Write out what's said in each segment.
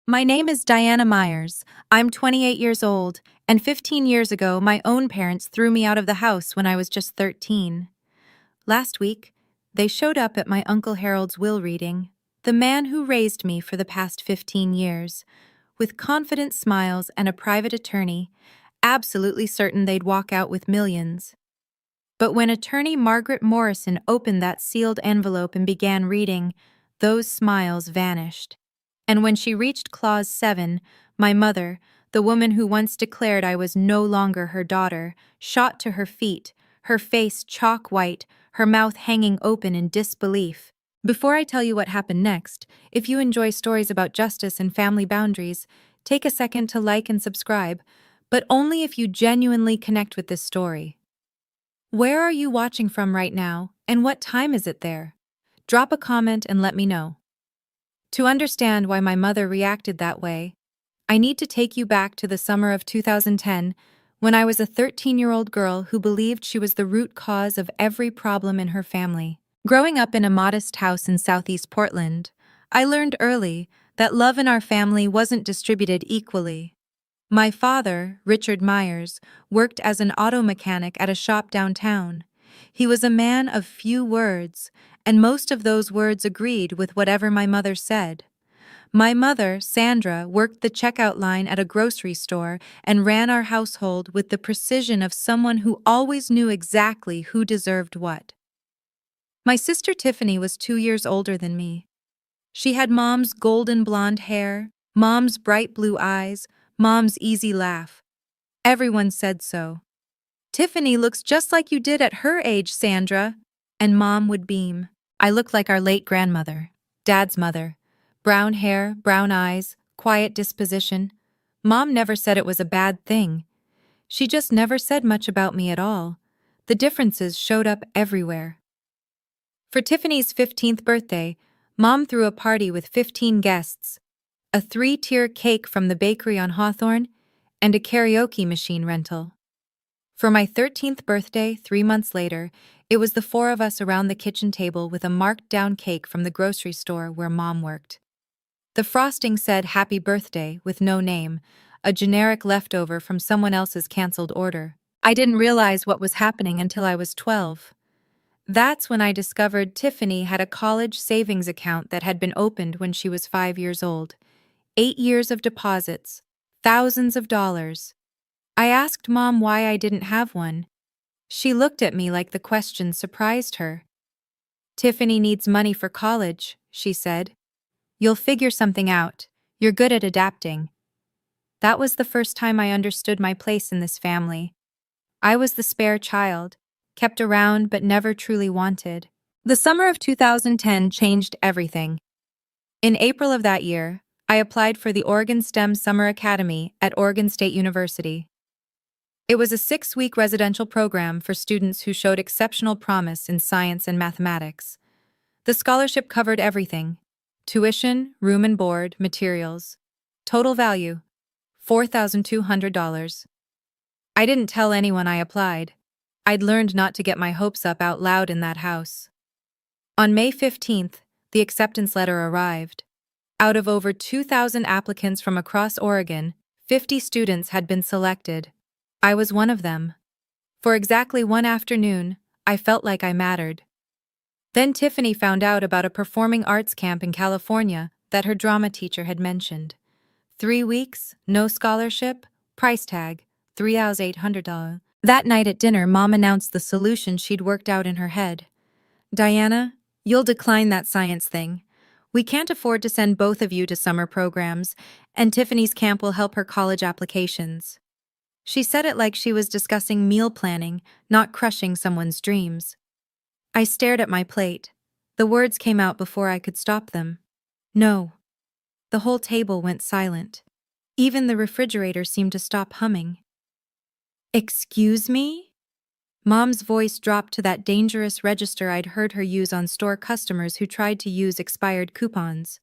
My name is Diana Myers. I'm 28 years old, and 15 years ago, my own parents threw me out of the house when I was just 13. Last week, they showed up at my Uncle Harold's will reading, the man who raised me for the past 15 years, with confident smiles and a private attorney, absolutely certain they'd walk out with millions. But when attorney Margaret Morrison opened that sealed envelope and began reading, those smiles vanished. And when she reached Clause 7, my mother, the woman who once declared I was no longer her daughter, shot to her feet, her face chalk white, her mouth hanging open in disbelief. Before I tell you what happened next, if you enjoy stories about justice and family boundaries, take a second to like and subscribe, but only if you genuinely connect with this story. Where are you watching from right now, and what time is it there? Drop a comment and let me know. To understand why my mother reacted that way, I need to take you back to the summer of 2010, when I was a 13-year-old girl who believed she was the root cause of every problem in her family. Growing up in a modest house in Southeast Portland, I learned early that love in our family wasn't distributed equally. My father, Richard Myers, worked as an auto mechanic at a shop downtown. He was a man of few words, and most of those words agreed with whatever my mother said. My mother, Sandra, worked the checkout line at a grocery store and ran our household with the precision of someone who always knew exactly who deserved what. My sister Tiffany was 2 years older than me. She had Mom's golden blonde hair, Mom's bright blue eyes, Mom's easy laugh. Everyone said so. "Tiffany looks just like you did at her age, Sandra." And Mom would beam. I looked like our late grandmother, Dad's mother. Brown hair, brown eyes, quiet disposition. Mom never said it was a bad thing. She just never said much about me at all. The differences showed up everywhere. For Tiffany's 15th birthday, Mom threw a party with 15 guests, a 3-tier cake from the bakery on Hawthorne, and a karaoke machine rental. For my 13th birthday, 3 months later, it was the 4 of us around the kitchen table with a marked-down cake from the grocery store where Mom worked. The frosting said "Happy Birthday" with no name, a generic leftover from someone else's canceled order. I didn't realize what was happening until I was 12. That's when I discovered Tiffany had a college savings account that had been opened when she was 5 years old. 8 years of deposits, thousands of dollars. I asked Mom why I didn't have one. She looked at me like the question surprised her. "Tiffany needs money for college," she said. "You'll figure something out. You're good at adapting." That was the first time I understood my place in this family. I was the spare child, kept around but never truly wanted. The summer of 2010 changed everything. In April of that year, I applied for the Oregon STEM Summer Academy at Oregon State University. It was a 6-week residential program for students who showed exceptional promise in science and mathematics. The scholarship covered everything: tuition, room and board, materials. Total value: $4,200. I didn't tell anyone I applied. I'd learned not to get my hopes up out loud in that house. On May 15th, the acceptance letter arrived. Out of over 2,000 applicants from across Oregon, 50 students had been selected. I was one of them. For exactly one afternoon, I felt like I mattered. Then Tiffany found out about a performing arts camp in California that her drama teacher had mentioned. 3 weeks, no scholarship, price tag, $3,800. That night at dinner, Mom announced the solution she'd worked out in her head. "Diana, you'll decline that science thing. We can't afford to send both of you to summer programs, and Tiffany's camp will help her college applications." She said it like she was discussing meal planning, not crushing someone's dreams. I stared at my plate. The words came out before I could stop them. "No." The whole table went silent. Even the refrigerator seemed to stop humming. "Excuse me?" Mom's voice dropped to that dangerous register I'd heard her use on store customers who tried to use expired coupons.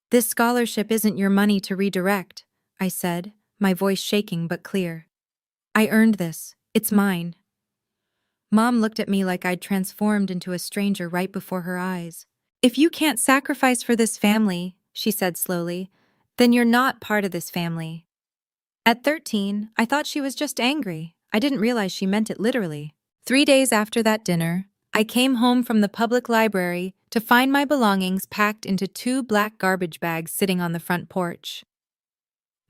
"This scholarship isn't your money to redirect," I said, my voice shaking but clear. "I earned this. It's mine." Mom looked at me like I'd transformed into a stranger right before her eyes. "If you can't sacrifice for this family," she said slowly, Then you're not part of this family. At 13, I thought she was just angry. I didn't realize she meant it literally. 3 days after that dinner, I came home from the public library to find my belongings packed into 2 black garbage bags sitting on the front porch.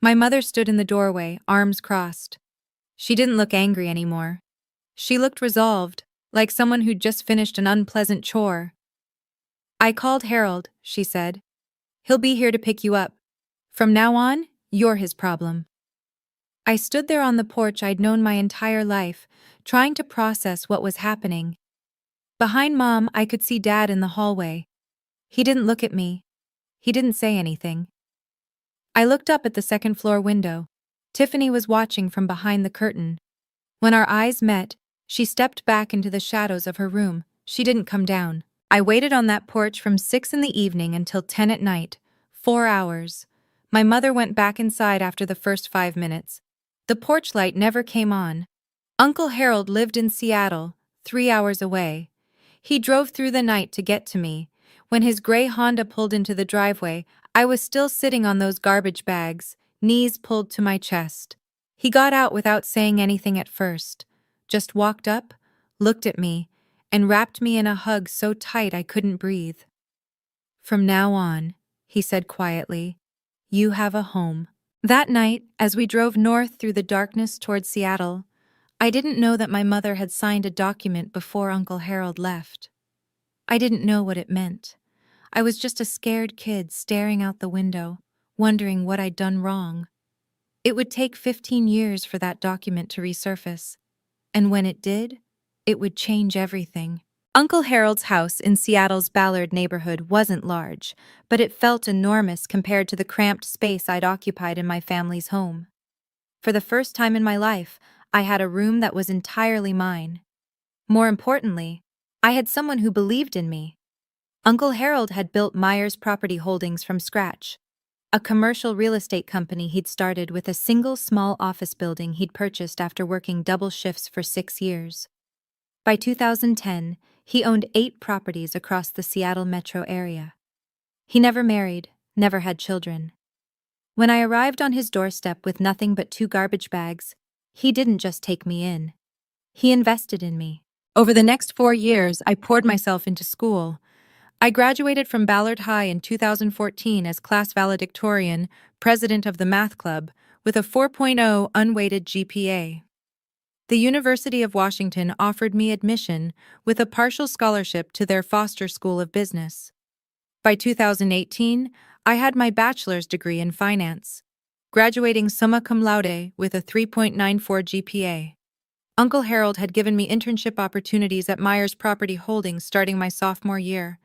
My mother stood in the doorway, arms crossed. She didn't look angry anymore. She looked resolved, like someone who'd just finished an unpleasant chore. "I called Harold," she said. "He'll be here to pick you up. From now on, you're his problem." I stood there on the porch I'd known my entire life, trying to process what was happening. Behind Mom, I could see Dad in the hallway. He didn't look at me. He didn't say anything. I looked up at the second-floor window. Tiffany was watching from behind the curtain. When our eyes met, she stepped back into the shadows of her room. She didn't come down. I waited on that porch from 6 in the evening until 10 at night. 4 hours. My mother went back inside after the first 5 minutes. The porch light never came on. Uncle Harold lived in Seattle, 3 hours away. He drove through the night to get to me. When his gray Honda pulled into the driveway, I was still sitting on those garbage bags, knees pulled to my chest. He got out without saying anything at first, just walked up, looked at me, and wrapped me in a hug so tight I couldn't breathe. "From now on," he said quietly, "you have a home." That night, as we drove north through the darkness toward Seattle, I didn't know that my mother had signed a document before Uncle Harold left. I didn't know what it meant. I was just a scared kid staring out the window, wondering what I'd done wrong. It would take 15 years for that document to resurface, and when it did, it would change everything. Uncle Harold's house in Seattle's Ballard neighborhood wasn't large, but it felt enormous compared to the cramped space I'd occupied in my family's home. For the first time in my life, I had a room that was entirely mine. More importantly, I had someone who believed in me. Uncle Harold had built Myers Property Holdings from scratch, a commercial real estate company he'd started with a single small office building he'd purchased after working double shifts for 6 years. By 2010, he owned 8 properties across the Seattle metro area. He never married, never had children. When I arrived on his doorstep with nothing but 2 garbage bags, he didn't just take me in. He invested in me. Over the next 4 years, I poured myself into school. I graduated from Ballard High in 2014 as class valedictorian, president of the math club, with a 4.0 unweighted GPA. The University of Washington offered me admission with a partial scholarship to their Foster School of Business. By 2018, I had my bachelor's degree in finance, graduating summa cum laude with a 3.94 GPA. Uncle Harold had given me internship opportunities at Myers Property Holdings starting my sophomore year.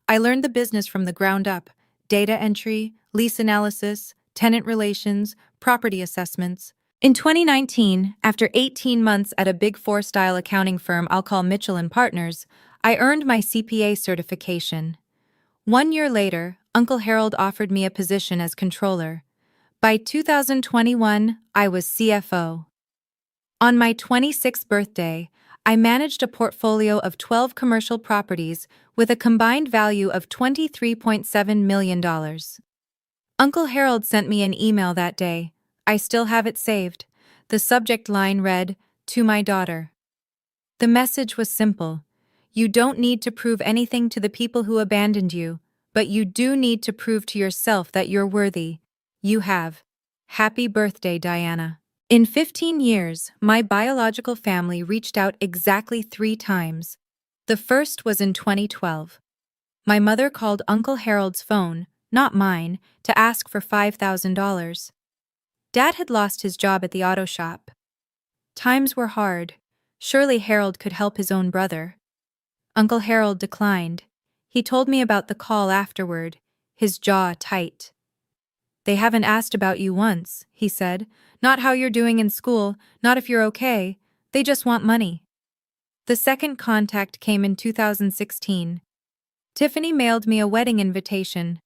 I learned the business from the ground up: data entry, lease analysis, tenant relations, property assessments. In 2019, after 18 months at a Big Four-style accounting firm I'll call Mitchell & Partners, I earned my CPA certification. 1 year later, Uncle Harold offered me a position as controller. By 2021, I was CFO. On my 26th birthday, I managed a portfolio of 12 commercial properties with a combined value of $23.7 million. Uncle Harold sent me an email that day. I still have it saved. The subject line read, "To my daughter." The message was simple. You don't need to prove anything to the people who abandoned you, but you do need to prove to yourself that you're worthy. You have. Happy birthday, Diana. In 15 years, my biological family reached out exactly 3 times. The first was in 2012. My mother called Uncle Harold's phone, not mine, to ask for $5,000. Dad had lost his job at the auto shop. Times were hard. Surely Harold could help his own brother. Uncle Harold declined. He told me about the call afterward, his jaw tight. "They haven't asked about you once," he said. "Not how you're doing in school, not if you're okay. They just want money." The second contact came in 2016. Tiffany mailed me a wedding invitation.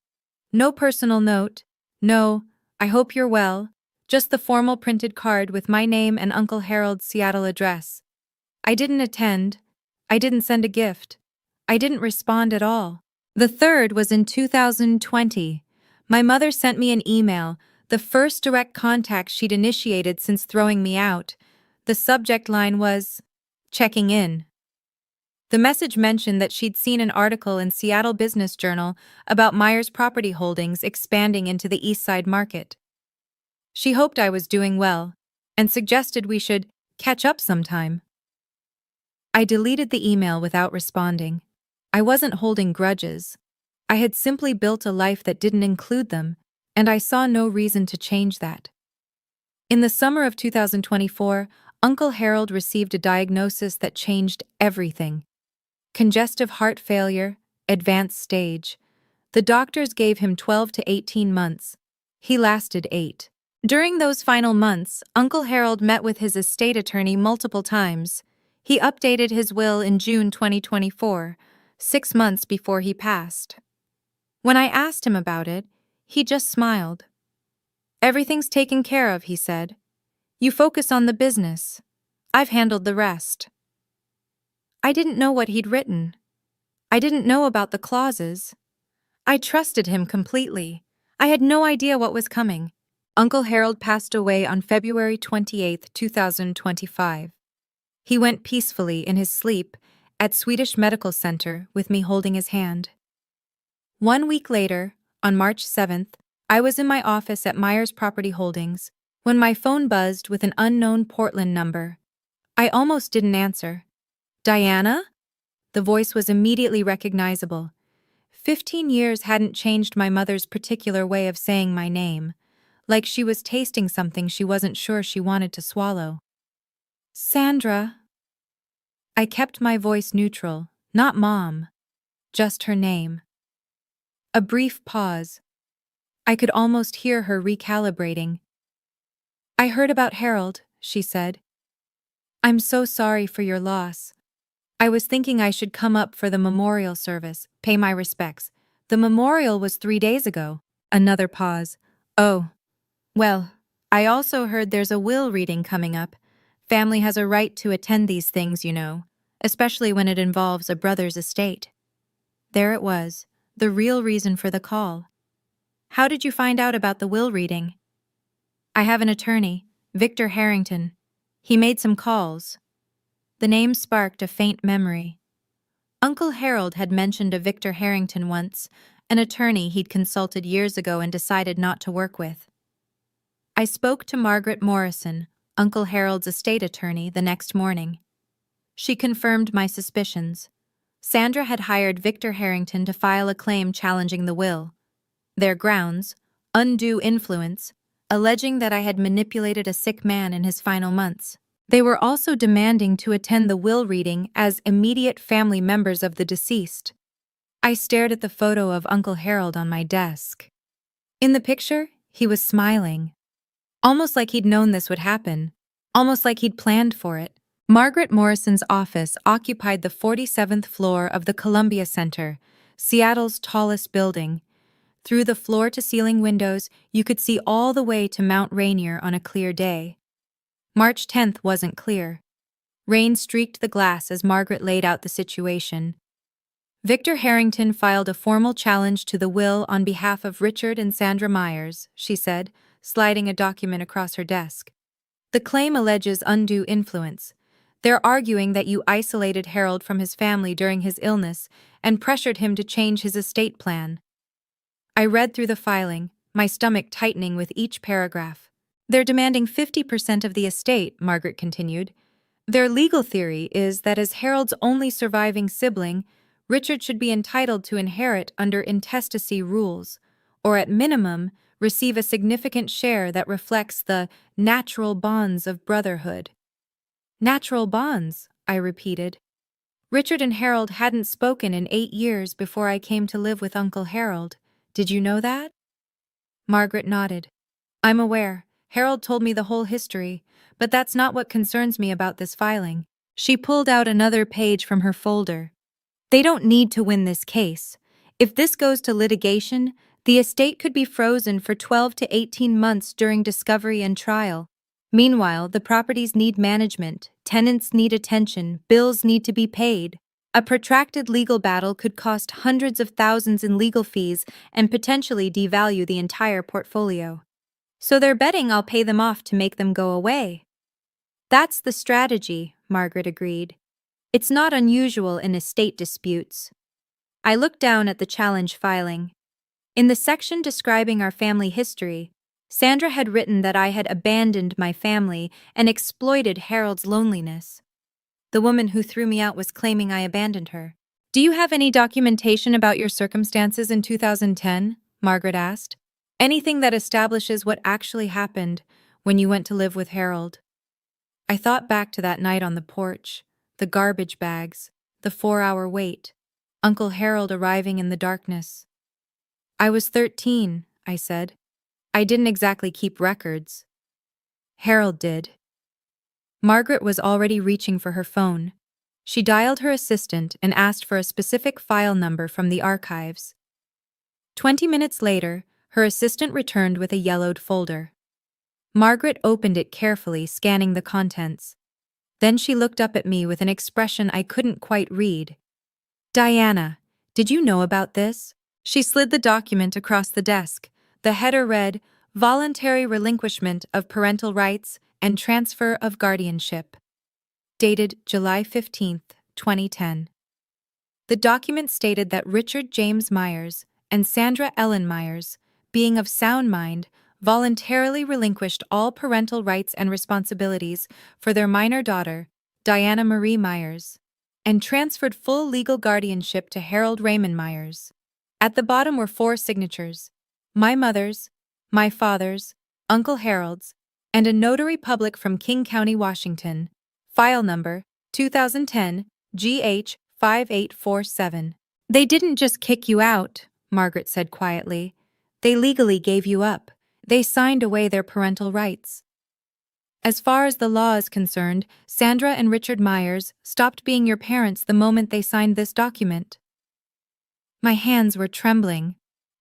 No personal note. No, "I hope you're well," just the formal printed card with my name and Uncle Harold's Seattle address. I didn't attend. I didn't send a gift. I didn't respond at all. The third was in 2020. My mother sent me an email, the first direct contact she'd initiated since throwing me out. The subject line was, "Checking in." The message mentioned that she'd seen an article in Seattle Business Journal about Myers Property Holdings expanding into the East Side market. She hoped I was doing well, and suggested we should catch up sometime. I deleted the email without responding. I wasn't holding grudges. I had simply built a life that didn't include them, and I saw no reason to change that. In the summer of 2024, Uncle Harold received a diagnosis that changed everything. Congestive heart failure, advanced stage. The doctors gave him 12 to 18 months. He lasted 8. During those final months, Uncle Harold met with his estate attorney multiple times. He updated his will in June 2024, 6 months before he passed. When I asked him about it, he just smiled. "Everything's taken care of," he said. "You focus on the business. I've handled the rest." I didn't know what he'd written. I didn't know about the clauses. I trusted him completely. I had no idea what was coming. Uncle Harold passed away on February 28, 2025. He went peacefully in his sleep at Swedish Medical Center with me holding his hand. 1 week later, on March 7th, I was in my office at Myers Property Holdings when my phone buzzed with an unknown Portland number. I almost didn't answer. "Diana?" The voice was immediately recognizable. 15 years hadn't changed my mother's particular way of saying my name, like she was tasting something she wasn't sure she wanted to swallow. "Sandra." I kept my voice neutral, not Mom, just her name. A brief pause. I could almost hear her recalibrating. "I heard about Harold," she said. "I'm so sorry for your loss. I was thinking I should come up for the memorial service, pay my respects. The memorial was 3 days ago." Another pause. "Oh. Well, I also heard there's a will reading coming up. Family has a right to attend these things, you know, especially when it involves a brother's estate." There it was, the real reason for the call. "How did you find out about the will reading?" "I have an attorney, Victor Harrington. He made some calls." The name sparked a faint memory. Uncle Harold had mentioned a Victor Harrington once, an attorney he'd consulted years ago and decided not to work with. I spoke to Margaret Morrison, Uncle Harold's estate attorney, the next morning. She confirmed my suspicions. Sandra had hired Victor Harrington to file a claim challenging the will. Their grounds: undue influence, alleging that I had manipulated a sick man in his final months. They were also demanding to attend the will reading as immediate family members of the deceased. I stared at the photo of Uncle Harold on my desk. In the picture, he was smiling. Almost like he'd known this would happen. Almost like he'd planned for it. Margaret Morrison's office occupied the 47th floor of the Columbia Center, Seattle's tallest building. Through the floor-to-ceiling windows, you could see all the way to Mount Rainier on a clear day. March 10th wasn't clear. Rain streaked the glass as Margaret laid out the situation. "Victor Harrington filed a formal challenge to the will on behalf of Richard and Sandra Myers," she said, sliding a document across her desk. "The claim alleges undue influence. They're arguing that you isolated Harold from his family during his illness and pressured him to change his estate plan." I read through the filing, my stomach tightening with each paragraph. "They're demanding 50% of the estate," Margaret continued. "Their legal theory is that as Harold's only surviving sibling, Richard should be entitled to inherit under intestacy rules, or at minimum, receive a significant share that reflects the natural bonds of brotherhood." "Natural bonds," I repeated. "Richard and Harold hadn't spoken in 8 years before I came to live with Uncle Harold. Did you know that?" Margaret nodded. "I'm aware. Harold told me the whole history, but that's not what concerns me about this filing." She pulled out another page from her folder. "They don't need to win this case. If this goes to litigation, the estate could be frozen for 12 to 18 months during discovery and trial. Meanwhile, the properties need management, tenants need attention, bills need to be paid. A protracted legal battle could cost hundreds of thousands in legal fees and potentially devalue the entire portfolio. So they're betting I'll pay them off to make them go away. That's the strategy, Margaret agreed. It's not unusual in estate disputes. I looked down at the challenge filing. In the section describing our family history, Sandra had written that I had abandoned my family and exploited Harold's loneliness. The woman who threw me out was claiming I abandoned her. Do you have any documentation about your circumstances in 2010? Margaret asked. Anything that establishes what actually happened when you went to live with Harold? I thought back to that night on the porch, the garbage bags, the 4-hour wait, Uncle Harold arriving in the darkness. I was 13, I said. I didn't exactly keep records. Harold did. Margaret was already reaching for her phone. She dialed her assistant and asked for a specific file number from the archives. 20 minutes later, her assistant returned with a yellowed folder. Margaret opened it carefully, scanning the contents. Then she looked up at me with an expression I couldn't quite read. Diana, did you know about this? She slid the document across the desk. The header read, Voluntary Relinquishment of Parental Rights and Transfer of Guardianship. Dated July 15, 2010. The document stated that Richard James Myers and Sandra Ellen Myers, being of sound mind, voluntarily relinquished all parental rights and responsibilities for their minor daughter, Diana Marie Myers, and transferred full legal guardianship to Harold Raymond Myers. At the bottom were 4 signatures: my mother's, my father's, Uncle Harold's, and a notary public from King County, Washington. File number 2010 GH 5847. They didn't just kick you out, Margaret said quietly. They legally gave you up. They signed away their parental rights. As far as the law is concerned, Sandra and Richard Myers stopped being your parents the moment they signed this document. My hands were trembling.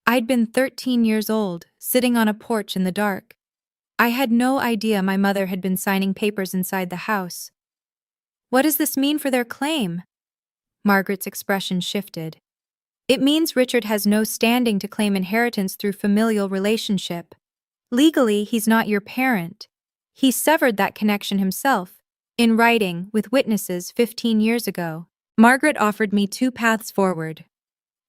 I'd been 13 years old, sitting on a porch in the dark. I had no idea my mother had been signing papers inside the house. What does this mean for their claim? Margaret's expression shifted. It means Richard has no standing to claim inheritance through familial relationship. Legally, he's not your parent. He severed that connection himself, in writing, with witnesses 15 years ago. Margaret offered me 2 paths forward.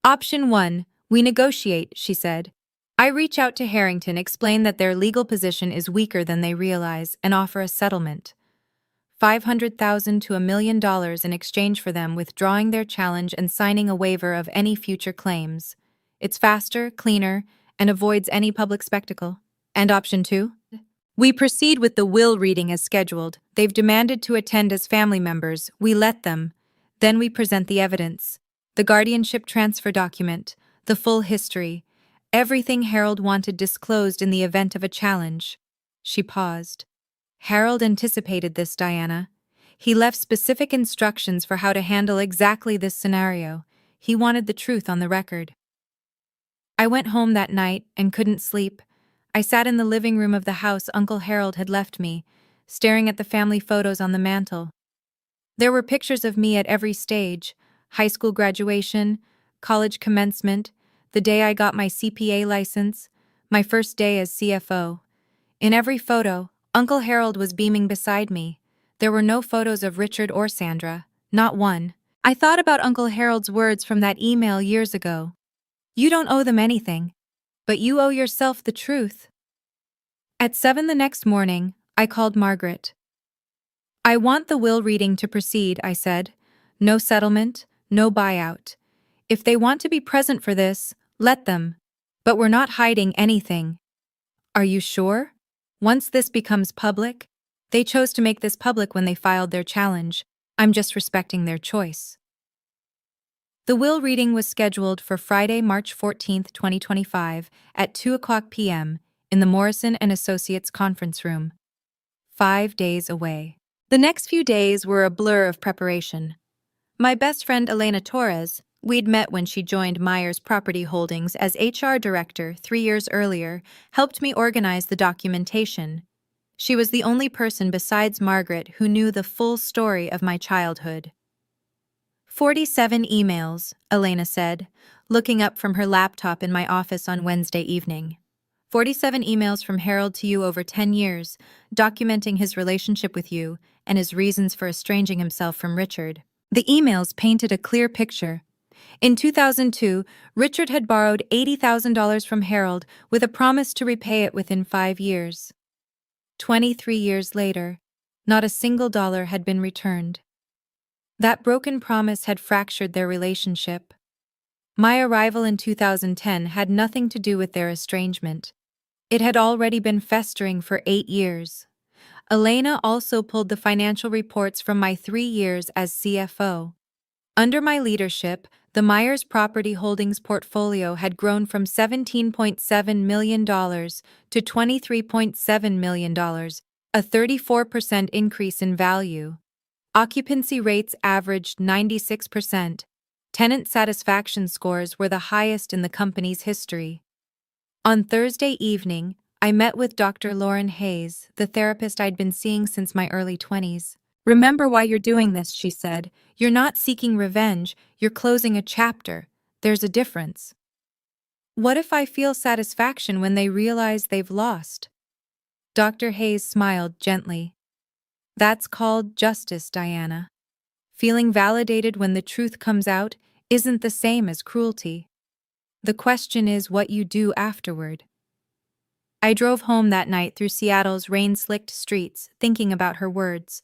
Option 1, we negotiate, she said. I reach out to Harrington, explain that their legal position is weaker than they realize, and offer a settlement. $500,000 to $1 million in exchange for them withdrawing their challenge and signing a waiver of any future claims. It's faster, cleaner, and avoids any public spectacle. And option 2? We proceed with the will reading as scheduled. They've demanded to attend as family members. We let them. Then we present the evidence. The guardianship transfer document, the full history, everything Harold wanted disclosed in the event of a challenge. She paused. Harold anticipated this, Diana. He left specific instructions for how to handle exactly this scenario. He wanted the truth on the record. I went home that night and couldn't sleep. I sat in the living room of the house Uncle Harold had left me, staring at the family photos on the mantel. There were pictures of me at every stage: high school graduation, college commencement, the day I got my CPA license, my first day as CFO. In every photo, Uncle Harold was beaming beside me. There were no photos of Richard or Sandra, not one. I thought about Uncle Harold's words from that email years ago. You don't owe them anything, but you owe yourself the truth. At 7 the next morning, I called Margaret. I want the will reading to proceed, I said. No settlement, no buyout. If they want to be present for this, let them. But we're not hiding anything. Are you sure? Once this becomes public, they chose to make this public when they filed their challenge. I'm just respecting their choice. The will reading was scheduled for Friday, March 14, 2025, at 2:00 p.m. in the Morrison & Associates conference room. 5 days away. The next few days were a blur of preparation. My best friend Elena Torres, we'd met when she joined Myers Property Holdings as HR director 3 years earlier, helped me organize the documentation. She was the only person besides Margaret who knew the full story of my childhood. 47 emails, Elena said, looking up from her laptop in my office on Wednesday evening. 47 emails from Harold to you over 10 years, documenting his relationship with you and his reasons for estranging himself from Richard. The emails painted a clear picture. In 2002, Richard had borrowed $80,000 from Harold with a promise to repay it within 5 years. 23 years later, not a single dollar had been returned. That broken promise had fractured their relationship. My arrival in 2010 had nothing to do with their estrangement. It had already been festering for 8 years. Elena also pulled the financial reports from my 3 years as CFO. Under my leadership, the Myers Property Holdings portfolio had grown from $17.7 million to $23.7 million, a 34% increase in value. Occupancy rates averaged 96%. Tenant satisfaction scores were the highest in the company's history. On Thursday evening, I met with Dr. Lauren Hayes, the therapist I'd been seeing since my early 20s. "Remember why you're doing this," she said. "You're not seeking revenge, you're closing a chapter. There's a difference." "What if I feel satisfaction when they realize they've lost?" Dr. Hayes smiled gently. "That's called justice, Diana. Feeling validated when the truth comes out isn't the same as cruelty. The question is what you do afterward." I drove home that night through Seattle's rain-slicked streets, thinking about her words.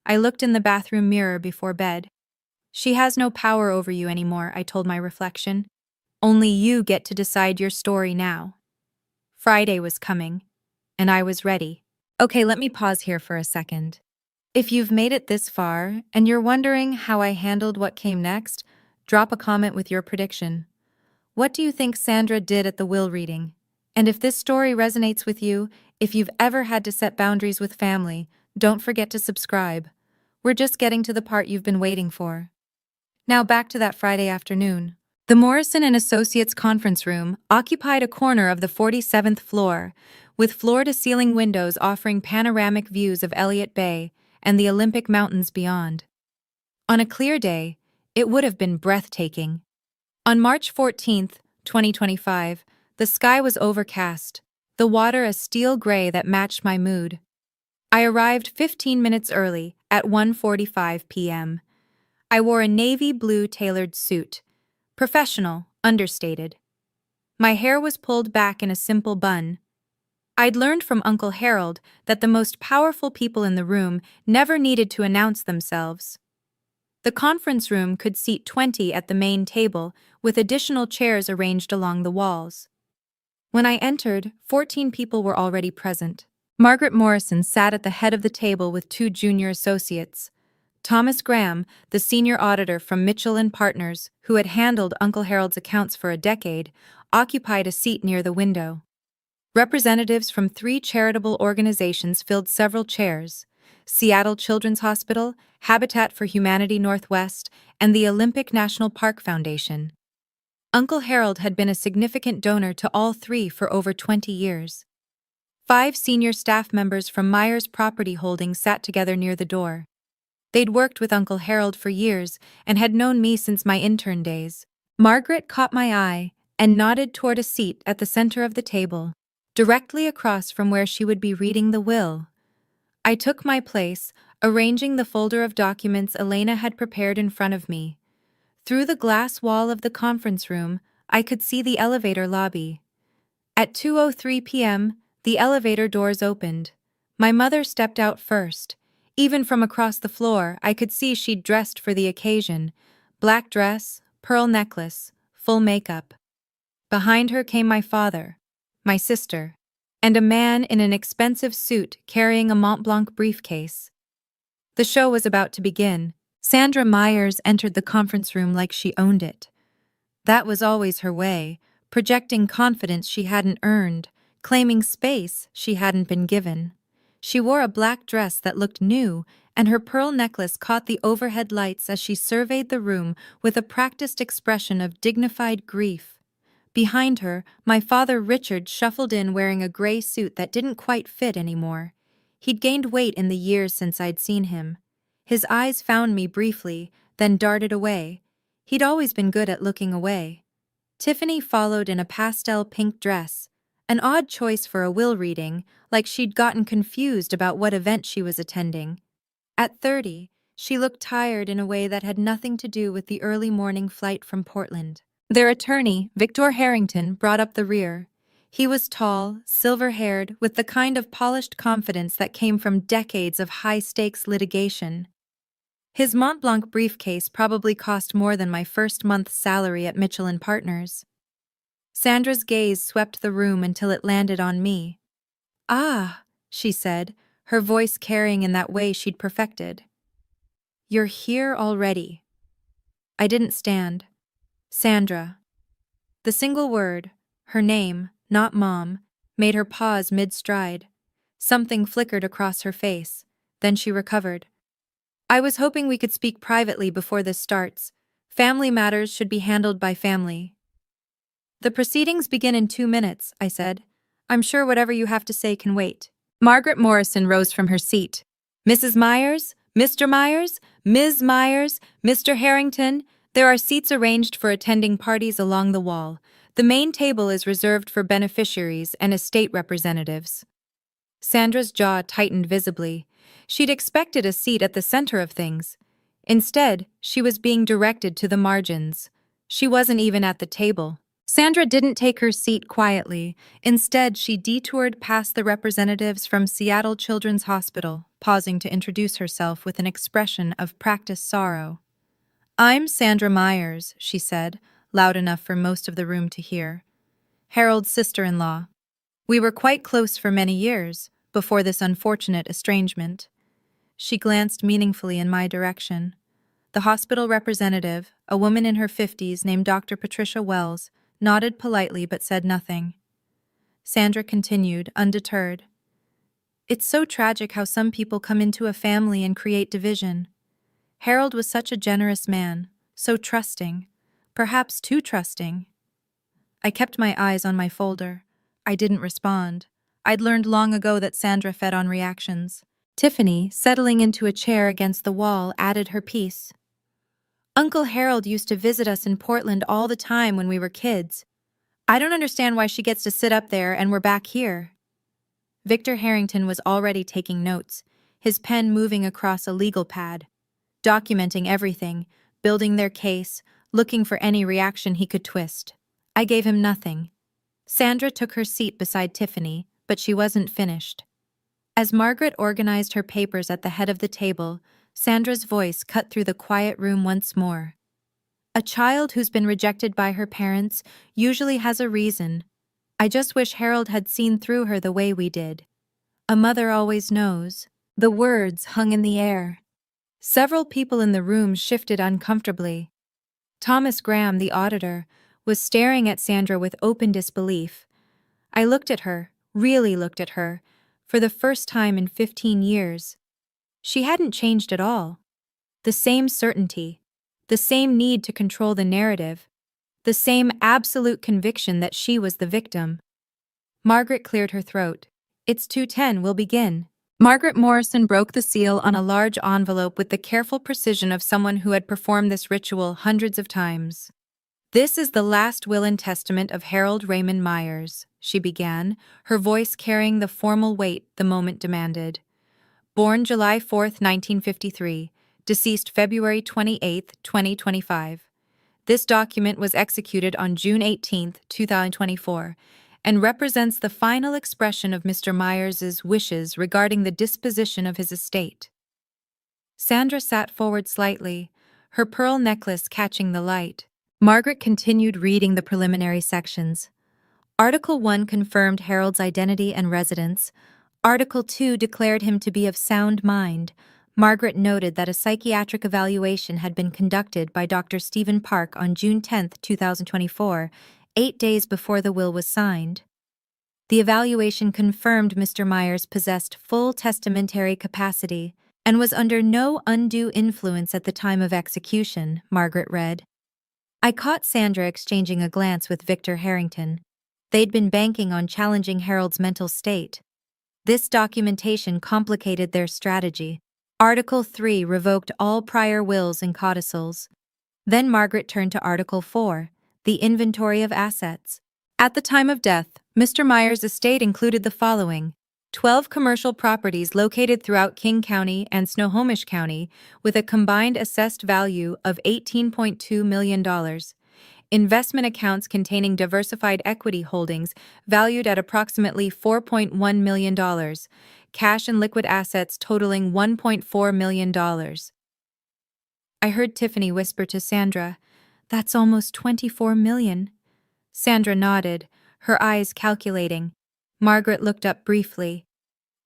I looked in the bathroom mirror before bed. "She has no power over you anymore," I told my reflection. "Only you get to decide your story now." Friday was coming, and I was ready. Okay, let me pause here for a second. If you've made it this far, and you're wondering how I handled what came next, drop a comment with your prediction. What do you think Sandra did at the will reading? And if this story resonates with you, if you've ever had to set boundaries with family, don't forget to subscribe. We're just getting to the part you've been waiting for. Now back to that Friday afternoon. The Morrison and Associates conference room occupied a corner of the 47th floor, with floor-to-ceiling windows offering panoramic views of Elliott Bay and the Olympic Mountains beyond. On a clear day, it would have been breathtaking. On March 14th, 2025, the sky was overcast, the water a steel gray that matched my mood. I arrived 15 minutes early at 1:45 p.m. I wore a navy blue tailored suit. Professional, understated. My hair was pulled back in a simple bun. I'd learned from Uncle Harold that the most powerful people in the room never needed to announce themselves. The conference room could seat 20 at the main table, with additional chairs arranged along the walls. When I entered, 14 people were already present. Margaret Morrison sat at the head of the table with 2 junior associates. Thomas Graham, the senior auditor from Mitchell and Partners, who had handled Uncle Harold's accounts for a decade, occupied a seat near the window. Representatives from 3 charitable organizations filled several chairs: Seattle Children's Hospital, Habitat for Humanity Northwest, and the Olympic National Park Foundation. Uncle Harold had been a significant donor to all 3 for over 20 years. 5 senior staff members from Myers Property Holdings sat together near the door. They'd worked with Uncle Harold for years and had known me since my intern days. Margaret caught my eye and nodded toward a seat at the center of the table, directly across from where she would be reading the will. I took my place, arranging the folder of documents Elena had prepared in front of me. Through the glass wall of the conference room, I could see the elevator lobby. At 2:03 p.m., the elevator doors opened. My mother stepped out first. Even from across the floor, I could see she'd dressed for the occasion. Black dress, pearl necklace, full makeup. Behind her came my father, my sister, and a man in an expensive suit carrying a Mont Blanc briefcase. The show was about to begin. Sandra Myers entered the conference room like she owned it. That was always her way, projecting confidence she hadn't earned, claiming space she hadn't been given. She wore a black dress that looked new, and her pearl necklace caught the overhead lights as she surveyed the room with a practiced expression of dignified grief. Behind her, my father Richard shuffled in wearing a gray suit that didn't quite fit anymore. He'd gained weight in the years since I'd seen him. His eyes found me briefly, then darted away. He'd always been good at looking away. Tiffany followed in a pastel pink dress, an odd choice for a will reading, like she'd gotten confused about what event she was attending. At 30, she looked tired in a way that had nothing to do with the early morning flight from Portland. Their attorney, Victor Harrington, brought up the rear. He was tall, silver-haired, with the kind of polished confidence that came from decades of high-stakes litigation. His Mont Blanc briefcase probably cost more than my first month's salary at Mitchell & Partners. Sandra's gaze swept the room until it landed on me. "Ah," she said, her voice carrying in that way she'd perfected. "You're here already." I didn't stand. Sandra. The single word, her name, not Mom, made her pause mid-stride. Something flickered across her face, then she recovered. "I was hoping we could speak privately before this starts. Family matters should be handled by family." "The proceedings begin in 2 minutes," I said. "I'm sure whatever you have to say can wait." Margaret Morrison rose from her seat. "Mrs. Myers, Mr. Myers, Ms. Myers, Mr. Harrington, there are seats arranged for attending parties along the wall. The main table is reserved for beneficiaries and estate representatives." Sandra's jaw tightened visibly. She'd expected a seat at the center of things. Instead, she was being directed to the margins. She wasn't even at the table. Sandra didn't take her seat quietly. Instead, she detoured past the representatives from Seattle Children's Hospital, pausing to introduce herself with an expression of practiced sorrow. "I'm Sandra Myers," she said, loud enough for most of the room to hear. "Harold's sister-in-law. We were quite close for many years, before this unfortunate estrangement." She glanced meaningfully in my direction. The hospital representative, a woman in her 50s named Dr. Patricia Wells, nodded politely but said nothing. Sandra continued, undeterred. "It's so tragic how some people come into a family and create division. Harold was such a generous man, so trusting, perhaps too trusting." I kept my eyes on my folder. I didn't respond. I'd learned long ago that Sandra fed on reactions. Tiffany, settling into a chair against the wall, added her piece. "Uncle Harold used to visit us in Portland all the time when we were kids. I don't understand why she gets to sit up there and we're back here." Victor Harrington was already taking notes, his pen moving across a legal pad, documenting everything, building their case, looking for any reaction he could twist. I gave him nothing. Sandra took her seat beside Tiffany, but she wasn't finished. As Margaret organized her papers at the head of the table, Sandra's voice cut through the quiet room once more. "A child who's been rejected by her parents usually has a reason. I just wish Harold had seen through her the way we did. A mother always knows." The words hung in the air. Several people in the room shifted uncomfortably. Thomas Graham, the auditor, was staring at Sandra with open disbelief. I looked at her, really looked at her, for the first time in 15 years. She hadn't changed at all. The same certainty, the same need to control the narrative, the same absolute conviction that she was the victim. Margaret cleared her throat. "It's 2:10, we'll begin." Margaret Morrison broke the seal on a large envelope with the careful precision of someone who had performed this ritual hundreds of times. "This is the last will and testament of Harold Raymond Myers," she began, her voice carrying the formal weight the moment demanded. "Born July 4, 1953, deceased February 28, 2025. This document was executed on June 18, 2024, and represents the final expression of Mr. Myers's wishes regarding the disposition of his estate." Sandra sat forward slightly, her pearl necklace catching the light. Margaret continued reading the preliminary sections. Article 1 confirmed Harold's identity and residence. Article 2 declared him to be of sound mind. Margaret noted that a psychiatric evaluation had been conducted by Dr. Stephen Park on June 10, 2024, 8 days before the will was signed. The evaluation confirmed Mr. Myers possessed full testamentary capacity and was under no undue influence at the time of execution, Margaret read. I caught Sandra exchanging a glance with Victor Harrington. They'd been banking on challenging Harold's mental state. This documentation complicated their strategy. Article 3 revoked all prior wills and codicils. Then Margaret turned to Article 4, the inventory of assets. At the time of death, Mr. Myers' estate included the following: 12 commercial properties located throughout King County and Snohomish County with a combined assessed value of $18.2 million. Investment accounts containing diversified equity holdings valued at approximately $4.1 million. Cash and liquid assets totaling $1.4 million. I heard Tiffany whisper to Sandra, "That's almost $24 million." Sandra nodded, her eyes calculating. Margaret looked up briefly.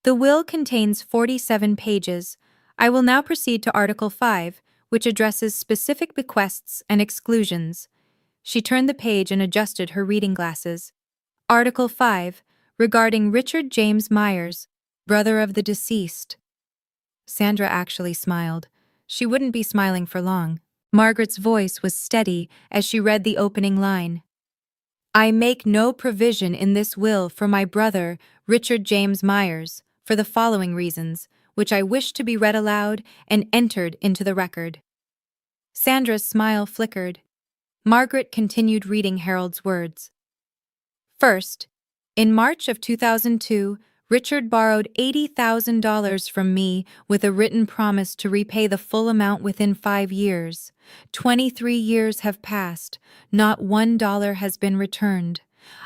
The will contains 47 pages. I will now proceed to Article 5, which addresses specific bequests and exclusions. She turned the page and adjusted her reading glasses. Article 5, regarding Richard James Myers, brother of the deceased. Sandra actually smiled. She wouldn't be smiling for long. Margaret's voice was steady as she read the opening line. I make no provision in this will for my brother, Richard James Myers, for the following reasons, which I wish to be read aloud and entered into the record. Sandra's smile flickered. Margaret continued reading Harold's words. First, in March of 2002, Richard borrowed $80,000 from me with a written promise to repay the full amount within 5 years. 23 years have passed. Not $1 has been returned.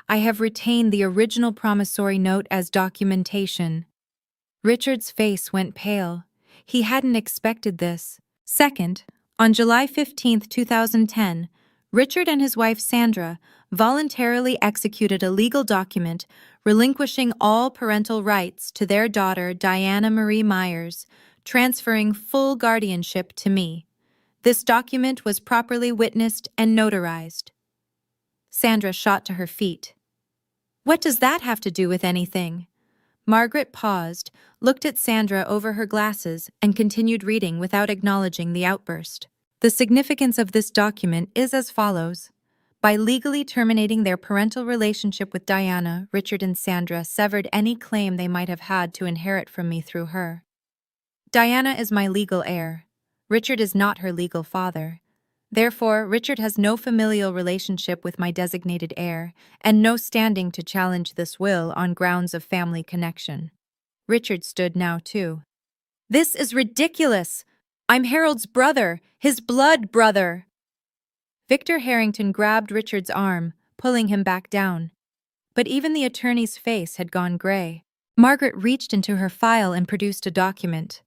I have retained the original promissory note as documentation. Richard's face went pale. He hadn't expected this. Second, on July 15, 2010, Richard and his wife Sandra voluntarily executed a legal document relinquishing all parental rights to their daughter Diana Marie Myers, transferring full guardianship to me. This document was properly witnessed and notarized. Sandra shot to her feet. What does that have to do with anything? Margaret paused, looked at Sandra over her glasses, and continued reading without acknowledging the outburst. The significance of this document is as follows. By legally terminating their parental relationship with Diana, Richard and Sandra severed any claim they might have had to inherit from me through her. Diana is my legal heir. Richard is not her legal father. Therefore, Richard has no familial relationship with my designated heir, and no standing to challenge this will on grounds of family connection. Richard stood now, too. This is ridiculous! I'm Harold's brother, his blood brother! Victor Harrington grabbed Richard's arm, pulling him back down. But even the attorney's face had gone gray. Margaret reached into her file and produced a document.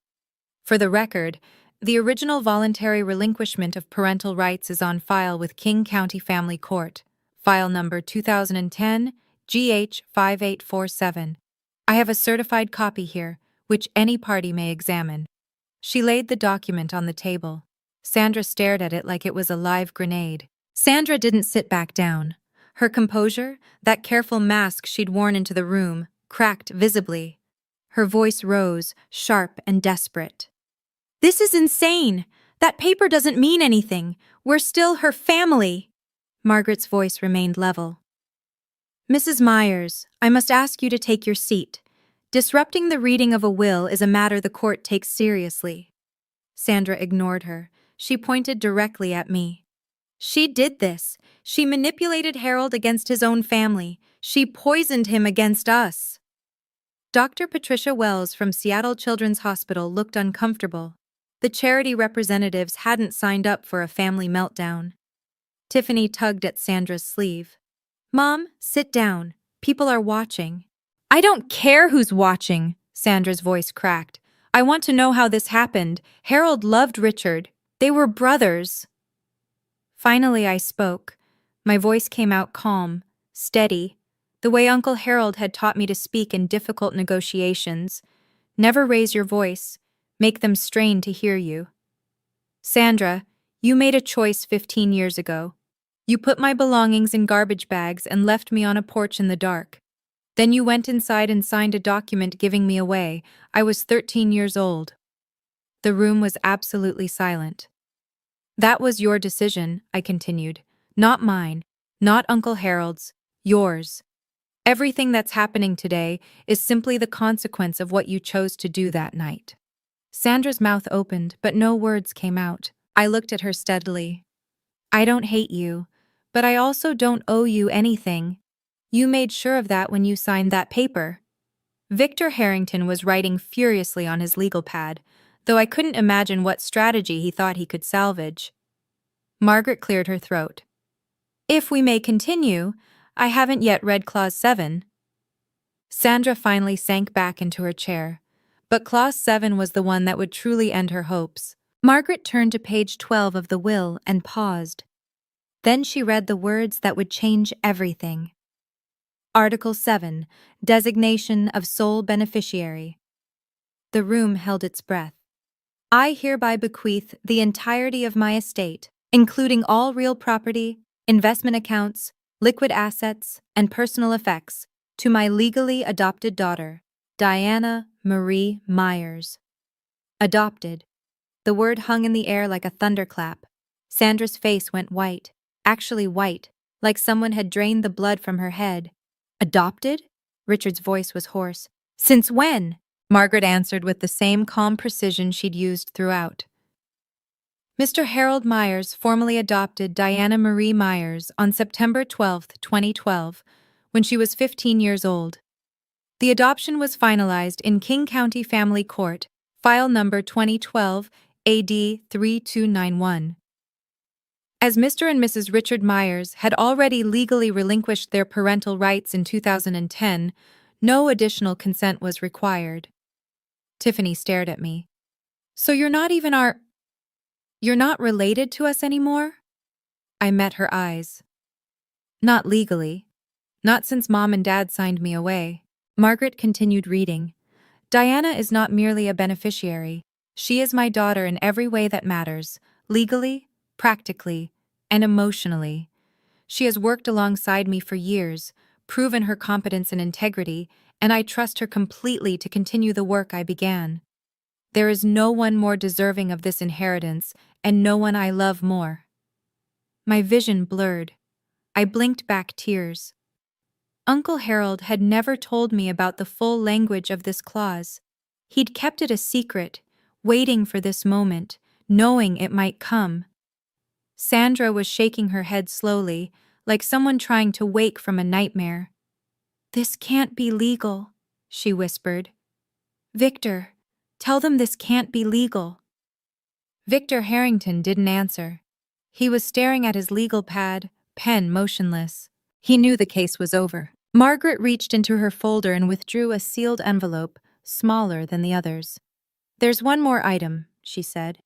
For the record, the original voluntary relinquishment of parental rights is on file with King County Family Court, file number 2010 GH 5847. I have a certified copy here, which any party may examine. She laid the document on the table. Sandra stared at it like it was a live grenade. Sandra didn't sit back down. Her composure, that careful mask she'd worn into the room, cracked visibly. Her voice rose, sharp and desperate. This is insane! That paper doesn't mean anything. We're still her family. Margaret's voice remained level. Mrs. Myers, I must ask you to take your seat. Disrupting the reading of a will is a matter the court takes seriously. Sandra ignored her. She pointed directly at me. She did this. She manipulated Harold against his own family. She poisoned him against us. Dr. Patricia Wells from Seattle Children's Hospital looked uncomfortable. The charity representatives hadn't signed up for a family meltdown. Tiffany tugged at Sandra's sleeve. Mom, sit down. People are watching. I don't care who's watching, Sandra's voice cracked. I want to know how this happened. Harold loved Richard. They were brothers. Finally, I spoke. My voice came out calm, steady, the way Uncle Harold had taught me to speak in difficult negotiations. Never raise your voice. Make them strain to hear you. Sandra, you made a choice 15 years ago. You put my belongings in garbage bags and left me on a porch in the dark. Then you went inside and signed a document giving me away. I was 13 years old. The room was absolutely silent. That was your decision, I continued. Not mine, not Uncle Harold's, yours. Everything that's happening today is simply the consequence of what you chose to do that night. Sandra's mouth opened, but no words came out. I looked at her steadily. I don't hate you, but I also don't owe you anything. You made sure of that when you signed that paper. Victor Harrington was writing furiously on his legal pad, though I couldn't imagine what strategy he thought he could salvage. Margaret cleared her throat. If we may continue, I haven't yet read Clause 7. Sandra finally sank back into her chair, but Clause 7 was the one that would truly end her hopes. Margaret turned to page 12 of the will and paused. Then she read the words that would change everything. Article 7, Designation of Sole Beneficiary. The room held its breath. I hereby bequeath the entirety of my estate, including all real property, investment accounts, liquid assets, and personal effects, to my legally adopted daughter, Diana Marie Myers. Adopted. The word hung in the air like a thunderclap. Sandra's face went white, actually white, like someone had drained the blood from her head. Adopted? Richard's voice was hoarse. Since when? Margaret answered with the same calm precision she'd used throughout. Mr. Harold Myers formally adopted Diana Marie Myers on September 12, 2012, when she was 15 years old. The adoption was finalized in King County Family Court, file number 2012 AD 3291. As Mr. and Mrs. Richard Myers had already legally relinquished their parental rights in 2010, no additional consent was required. Tiffany stared at me. So you're not related to us anymore? I met her eyes. Not legally. Not since Mom and Dad signed me away. Margaret continued reading. Diana is not merely a beneficiary. She is my daughter in every way that matters, legally, practically, and emotionally. She has worked alongside me for years, proven her competence and integrity, and I trust her completely to continue the work I began. There is no one more deserving of this inheritance, and no one I love more. My vision blurred. I blinked back tears. Uncle Harold had never told me about the full language of this clause. He'd kept it a secret, waiting for this moment, knowing it might come. Sandra was shaking her head slowly, like someone trying to wake from a nightmare. This can't be legal, she whispered. Victor, tell them this can't be legal. Victor Harrington didn't answer. He was staring at his legal pad, pen motionless. He knew the case was over. Margaret reached into her folder and withdrew a sealed envelope, smaller than the others. There's one more item, she said.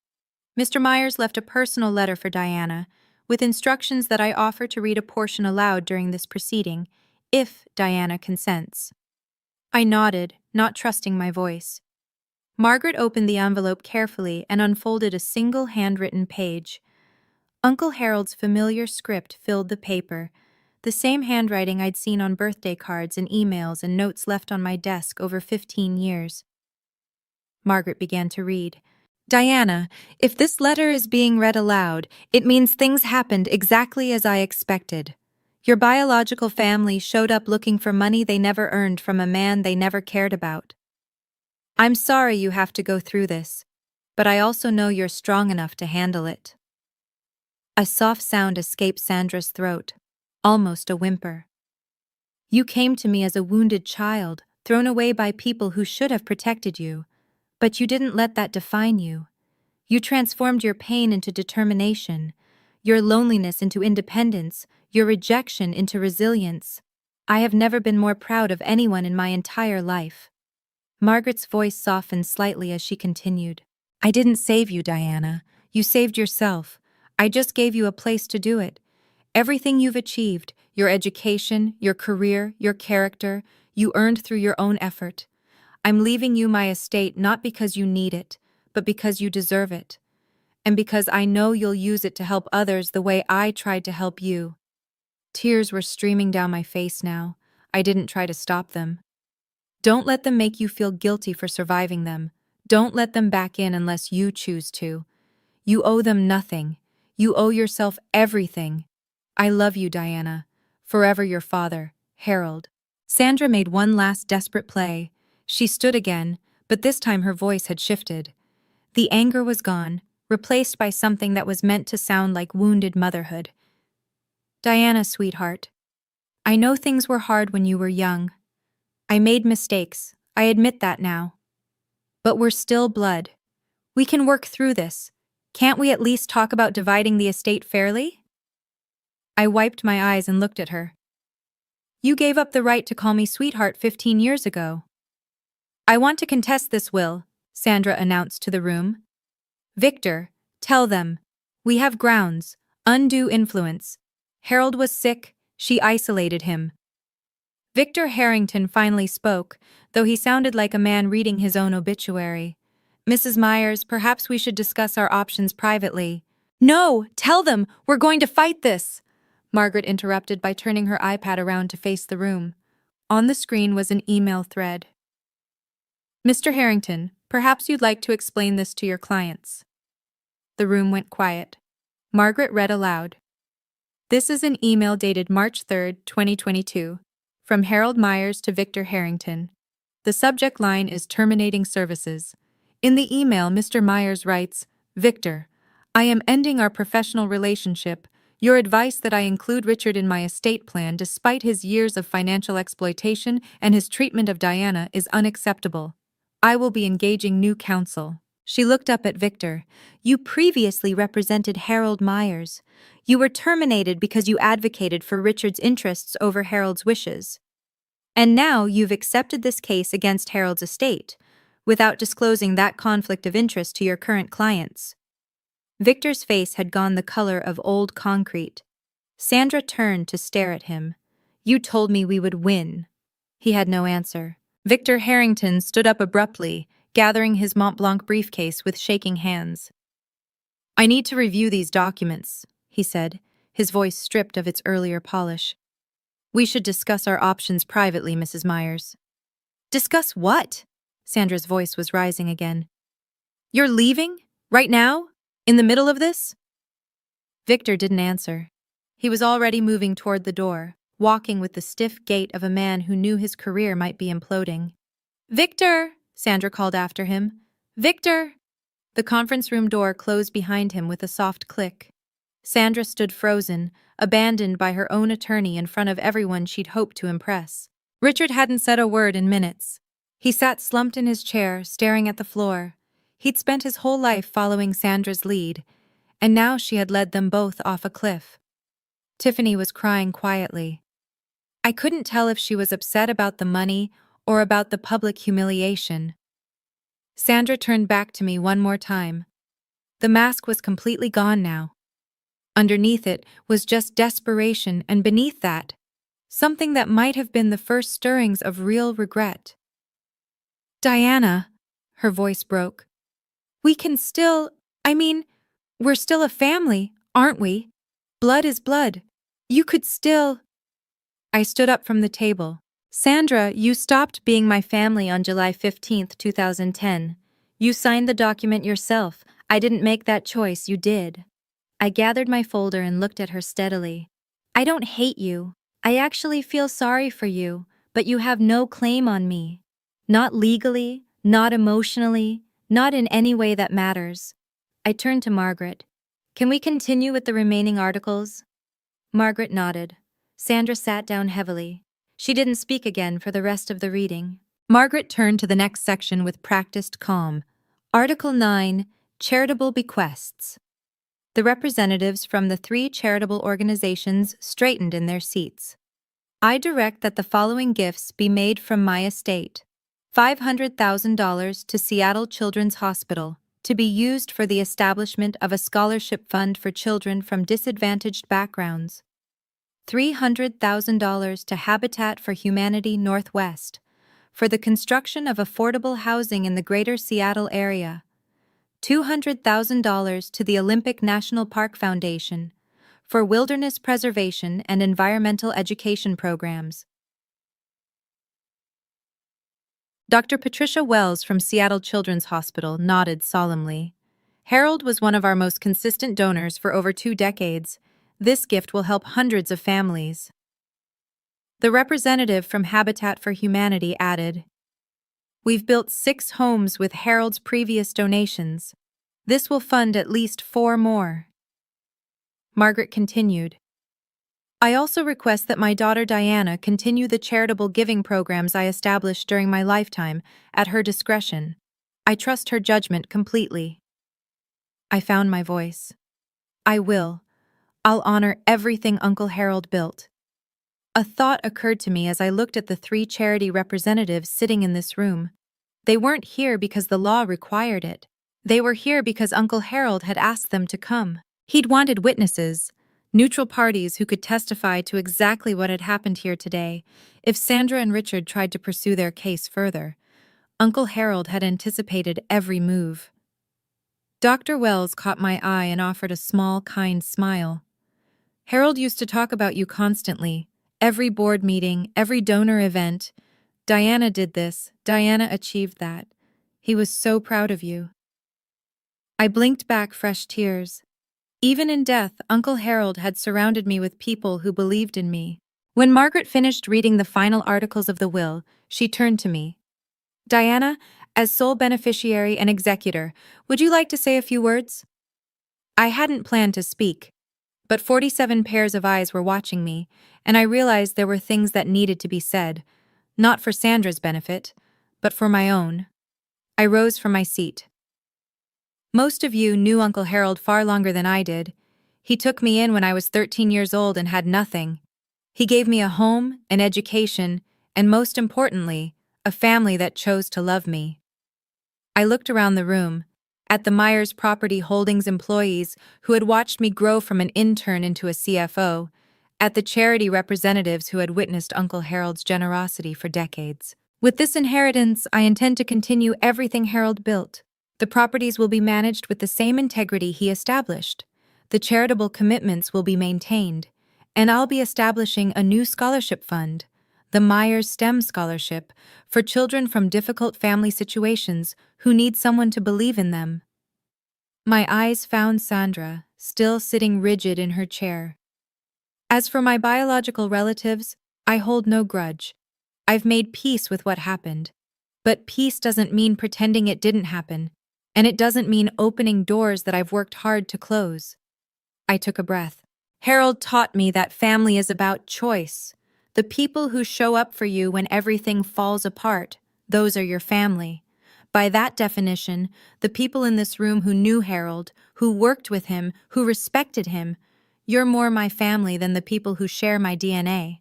Mr. Myers left a personal letter for Diana, with instructions that I offer to read a portion aloud during this proceeding, if Diana consents. I nodded, not trusting my voice. Margaret opened the envelope carefully and unfolded a single handwritten page. Uncle Harold's familiar script filled the paper, the same handwriting I'd seen on birthday cards and emails and notes left on my desk over 15 years. Margaret began to read. Diana, if this letter is being read aloud, it means things happened exactly as I expected. Your biological family showed up looking for money they never earned from a man they never cared about. I'm sorry you have to go through this, but I also know you're strong enough to handle it. A soft sound escaped Sandra's throat, almost a whimper. You came to me as a wounded child, thrown away by people who should have protected you, but you didn't let that define you. You transformed your pain into determination, your loneliness into independence, your rejection into resilience. I have never been more proud of anyone in my entire life. Margaret's voice softened slightly as she continued. I didn't save you, Diana. You saved yourself. I just gave you a place to do it. Everything you've achieved, your education, your career, your character, you earned through your own effort. I'm leaving you my estate not because you need it, but because you deserve it. And because I know you'll use it to help others the way I tried to help you. Tears were streaming down my face now. I didn't try to stop them. Don't let them make you feel guilty for surviving them. Don't let them back in unless you choose to. You owe them nothing. You owe yourself everything. I love you, Diana. Forever your father, Harold. Sandra made one last desperate play. She stood again, but this time her voice had shifted. The anger was gone, replaced by something that was meant to sound like wounded motherhood. Diana, sweetheart, I know things were hard when you were young. I made mistakes, I admit that now. But we're still blood. We can work through this. Can't we at least talk about dividing the estate fairly? I wiped my eyes and looked at her. You gave up the right to call me sweetheart 15 years ago. I want to contest this will, Sandra announced to the room. Victor, tell them. We have grounds, undue influence. Harold was sick, she isolated him. Victor Harrington finally spoke, though he sounded like a man reading his own obituary. Mrs. Myers, perhaps we should discuss our options privately. No, tell them, we're going to fight this! Margaret interrupted by turning her iPad around to face the room. On the screen was an email thread. Mr. Harrington, perhaps you'd like to explain this to your clients. The room went quiet. Margaret read aloud. This is an email dated March 3, 2022, from Harold Myers to Victor Harrington. The subject line is terminating services. In the email, Mr. Myers writes, Victor, I am ending our professional relationship. Your advice that I include Richard in my estate plan despite his years of financial exploitation and his treatment of Diana is unacceptable. I will be engaging new counsel. She looked up at Victor. You previously represented Harold Myers. You were terminated because you advocated for Richard's interests over Harold's wishes. And now you've accepted this case against Harold's estate, without disclosing that conflict of interest to your current clients. Victor's face had gone the color of old concrete. Sandra turned to stare at him. You told me we would win. He had no answer. Victor Harrington stood up abruptly, gathering his Mont Blanc briefcase with shaking hands. I need to review these documents, he said, his voice stripped of its earlier polish. We should discuss our options privately, Mrs. Myers. Discuss what? Sandra's voice was rising again. You're leaving? Right now? In the middle of this? Victor didn't answer. He was already moving toward the door, walking with the stiff gait of a man who knew his career might be imploding. Victor! Sandra called after him. Victor! The conference room door closed behind him with a soft click. Sandra stood frozen, abandoned by her own attorney in front of everyone she'd hoped to impress. Richard hadn't said a word in minutes. He sat slumped in his chair, staring at the floor. He'd spent his whole life following Sandra's lead, and now she had led them both off a cliff. Tiffany was crying quietly. I couldn't tell if she was upset about the money or about the public humiliation. Sandra turned back to me one more time. The mask was completely gone now. Underneath it was just desperation, and beneath that, something that might have been the first stirrings of real regret. Diana, her voice broke. We can still, we're still a family, aren't we? Blood is blood. You could still... I stood up from the table. Sandra, you stopped being my family on July 15th, 2010. You signed the document yourself. I didn't make that choice, you did. I gathered my folder and looked at her steadily. I don't hate you. I actually feel sorry for you, but you have no claim on me. Not legally, not emotionally, not in any way that matters. I turned to Margaret. Can we continue with the remaining articles? Margaret nodded. Sandra sat down heavily. She didn't speak again for the rest of the reading. Margaret turned to the next section with practiced calm. Article 9, Charitable Bequests. The representatives from the 3 charitable organizations straightened in their seats. I direct that the following gifts be made from my estate. $500,000 to Seattle Children's Hospital, to be used for the establishment of a scholarship fund for children from disadvantaged backgrounds. $300,000 to Habitat for Humanity Northwest, for the construction of affordable housing in the greater Seattle area. $200,000 to the Olympic National Park Foundation, for wilderness preservation and environmental education programs. Dr. Patricia Wells from Seattle Children's Hospital nodded solemnly. Harold was one of our most consistent donors for over 2 decades. This gift will help hundreds of families. The representative from Habitat for Humanity added, We've built 6 homes with Harold's previous donations. This will fund at least 4 more. Margaret continued. I also request that my daughter Diana continue the charitable giving programs I established during my lifetime, at her discretion. I trust her judgment completely. I found my voice. I will. I'll honor everything Uncle Harold built. A thought occurred to me as I looked at the 3 charity representatives sitting in this room. They weren't here because the law required it. They were here because Uncle Harold had asked them to come. He'd wanted witnesses, neutral parties who could testify to exactly what had happened here today if Sandra and Richard tried to pursue their case further. Uncle Harold had anticipated every move. Dr. Wells caught my eye and offered a small, kind smile. Harold used to talk about you constantly, every board meeting, every donor event. Diana did this, Diana achieved that. He was so proud of you. I blinked back fresh tears. Even in death, Uncle Harold had surrounded me with people who believed in me. When Margaret finished reading the final articles of the will, she turned to me. Diana, as sole beneficiary and executor, would you like to say a few words? I hadn't planned to speak, but 47 pairs of eyes were watching me, and I realized there were things that needed to be said, not for Sandra's benefit, but for my own. I rose from my seat. Most of you knew Uncle Harold far longer than I did. He took me in when I was 13 years old and had nothing. He gave me a home, an education, and most importantly, a family that chose to love me. I looked around the room, at the Myers Property Holdings employees who had watched me grow from an intern into a CFO, at the charity representatives who had witnessed Uncle Harold's generosity for decades. With this inheritance, I intend to continue everything Harold built. The properties will be managed with the same integrity he established. The charitable commitments will be maintained, and I'll be establishing a new scholarship fund, the Myers STEM Scholarship, for children from difficult family situations who need someone to believe in them. My eyes found Sandra, still sitting rigid in her chair. As for my biological relatives, I hold no grudge. I've made peace with what happened. But peace doesn't mean pretending it didn't happen, and it doesn't mean opening doors that I've worked hard to close. I took a breath. Harold taught me that family is about choice. The people who show up for you when everything falls apart, those are your family. By that definition, the people in this room who knew Harold, who worked with him, who respected him, you're more my family than the people who share my DNA.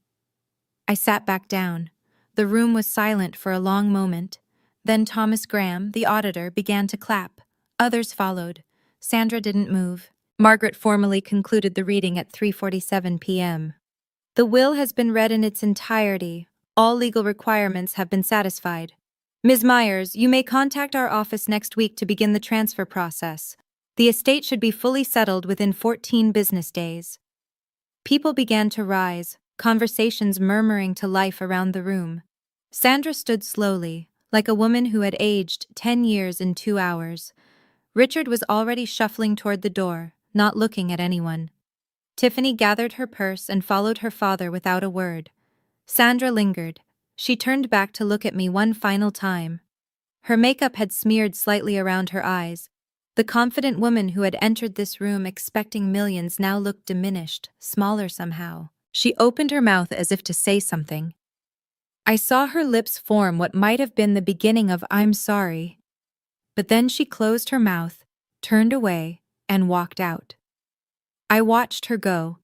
I sat back down. The room was silent for a long moment. Then Thomas Graham, the auditor, began to clap. Others followed. Sandra didn't move. Margaret formally concluded the reading at 3:47 p.m. The will has been read in its entirety. All legal requirements have been satisfied. Ms. Myers, you may contact our office next week to begin the transfer process. The estate should be fully settled within 14 business days. People began to rise, conversations murmuring to life around the room. Sandra stood slowly, like a woman who had aged 10 years in 2 hours. Richard was already shuffling toward the door, not looking at anyone. Tiffany gathered her purse and followed her father without a word. Sandra lingered. She turned back to look at me one final time. Her makeup had smeared slightly around her eyes. The confident woman who had entered this room expecting millions now looked diminished, smaller somehow. She opened her mouth as if to say something. I saw her lips form what might have been the beginning of "I'm sorry." But then she closed her mouth, turned away, and walked out. I watched her go.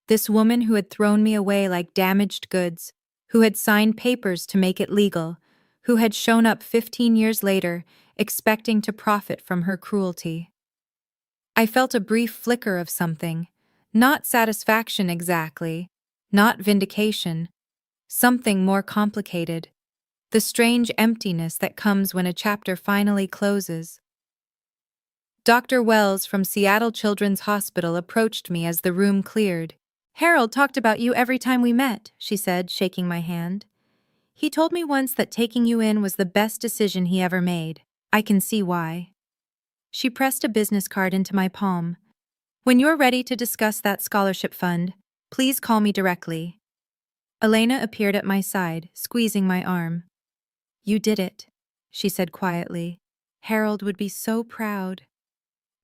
This woman who had thrown me away like damaged goods, who had signed papers to make it legal, who had shown up 15 years later, expecting to profit from her cruelty. I felt a brief flicker of something, not satisfaction exactly, not vindication, something more complicated, the strange emptiness that comes when a chapter finally closes. Dr. Wells from Seattle Children's Hospital approached me as the room cleared. Harold talked about you every time we met, she said, shaking my hand. He told me once that taking you in was the best decision he ever made. I can see why. She pressed a business card into my palm. When you're ready to discuss that scholarship fund, please call me directly. Elena appeared at my side, squeezing my arm. You did it, she said quietly. Harold would be so proud.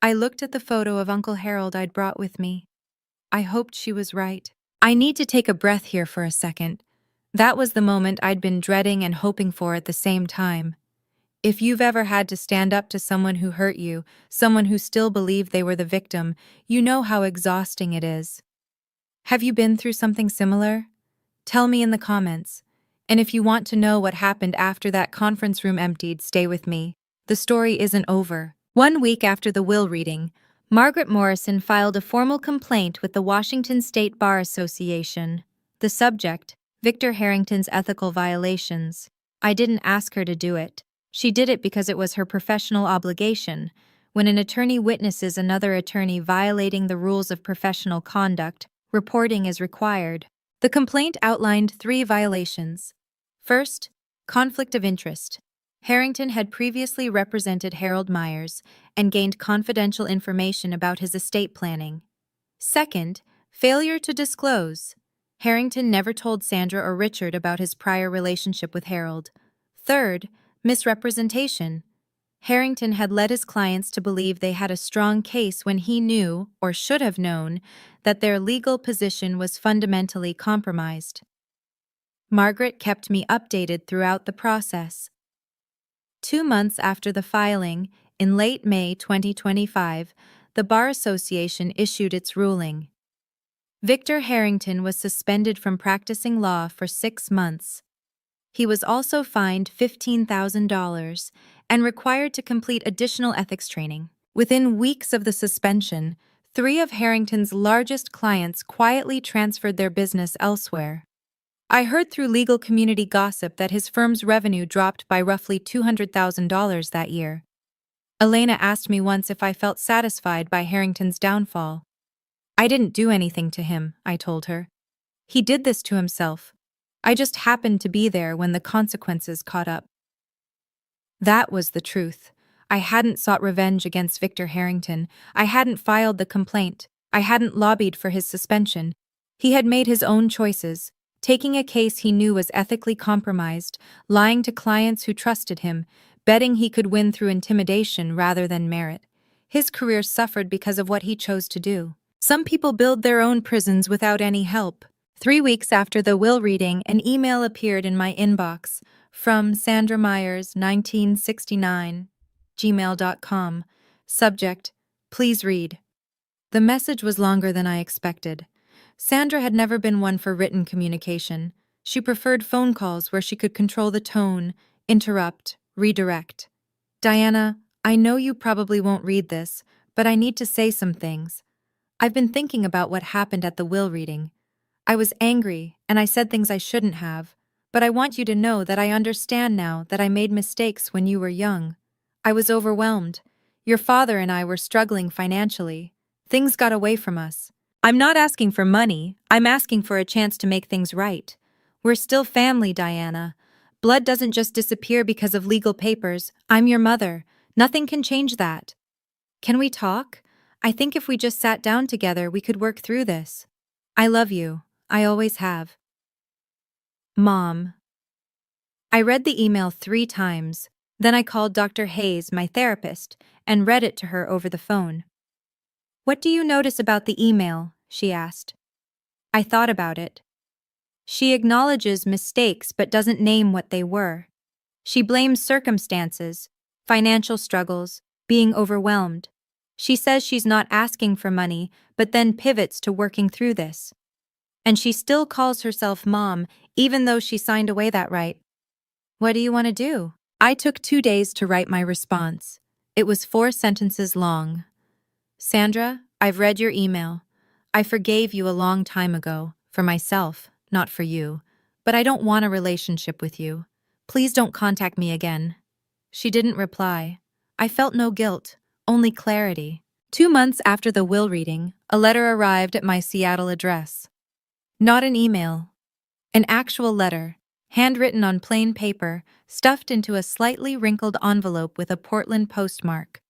I looked at the photo of Uncle Harold I'd brought with me. I hoped she was right. I need to take a breath here for a second. That was the moment I'd been dreading and hoping for at the same time. If you've ever had to stand up to someone who hurt you, someone who still believed they were the victim, you know how exhausting it is. Have you been through something similar? Tell me in the comments. And if you want to know what happened after that conference room emptied, stay with me. The story isn't over. 1 week after the will reading, Margaret Morrison filed a formal complaint with the Washington State Bar Association. The subject, Victor Harrington's ethical violations. I didn't ask her to do it. She did it because it was her professional obligation. When an attorney witnesses another attorney violating the rules of professional conduct, reporting is required. The complaint outlined 3 violations. First, conflict of interest. Harrington had previously represented Harold Myers and gained confidential information about his estate planning. Second, failure to disclose. Harrington never told Sandra or Richard about his prior relationship with Harold. Third, misrepresentation. Harrington had led his clients to believe they had a strong case when he knew, or should have known, that their legal position was fundamentally compromised. Margaret kept me updated throughout the process. 2 months after the filing, in late May 2025, the Bar Association issued its ruling. Victor Harrington was suspended from practicing law for 6 months. He was also fined $15,000 and required to complete additional ethics training. Within weeks of the suspension, 3 of Harrington's largest clients quietly transferred their business elsewhere. I heard through legal community gossip that his firm's revenue dropped by roughly $200,000 that year. Elena asked me once if I felt satisfied by Harrington's downfall. I didn't do anything to him, I told her. He did this to himself. I just happened to be there when the consequences caught up. That was the truth. I hadn't sought revenge against Victor Harrington. I hadn't filed the complaint. I hadn't lobbied for his suspension. He had made his own choices, taking a case he knew was ethically compromised, lying to clients who trusted him, betting he could win through intimidation rather than merit. His career suffered because of what he chose to do. Some people build their own prisons without any help. 3 weeks after the will reading, an email appeared in my inbox from Sandra Myers, 1969, gmail.com. Subject, please read. The message was longer than I expected. Sandra had never been one for written communication. She preferred phone calls where she could control the tone, interrupt, redirect. Diana, I know you probably won't read this, but I need to say some things. I've been thinking about what happened at the will reading. I was angry, and I said things I shouldn't have, but I want you to know that I understand now that I made mistakes when you were young. I was overwhelmed. Your father and I were struggling financially. Things got away from us. I'm not asking for money, I'm asking for a chance to make things right. We're still family, Diana. Blood doesn't just disappear because of legal papers. I'm your mother. Nothing can change that. Can we talk? I think if we just sat down together, we could work through this. I love you. I always have. Mom. I read the email 3 times. Then I called Dr. Hayes, my therapist, and read it to her over the phone. What do you notice about the email? She asked. I thought about it. She acknowledges mistakes but doesn't name what they were. She blames circumstances, financial struggles, being overwhelmed. She says she's not asking for money, but then pivots to working through this. And she still calls herself mom, even though she signed away that right. What do you want to do? I took 2 days to write my response. It was 4 sentences long. Sandra, I've read your email. I forgave you a long time ago, for myself, not for you, but I don't want a relationship with you. Please don't contact me again. She didn't reply. I felt no guilt, only clarity. 2 months after the will reading, a letter arrived at my Seattle address. Not an email. An actual letter, handwritten on plain paper, stuffed into a slightly wrinkled envelope with a Portland postmark.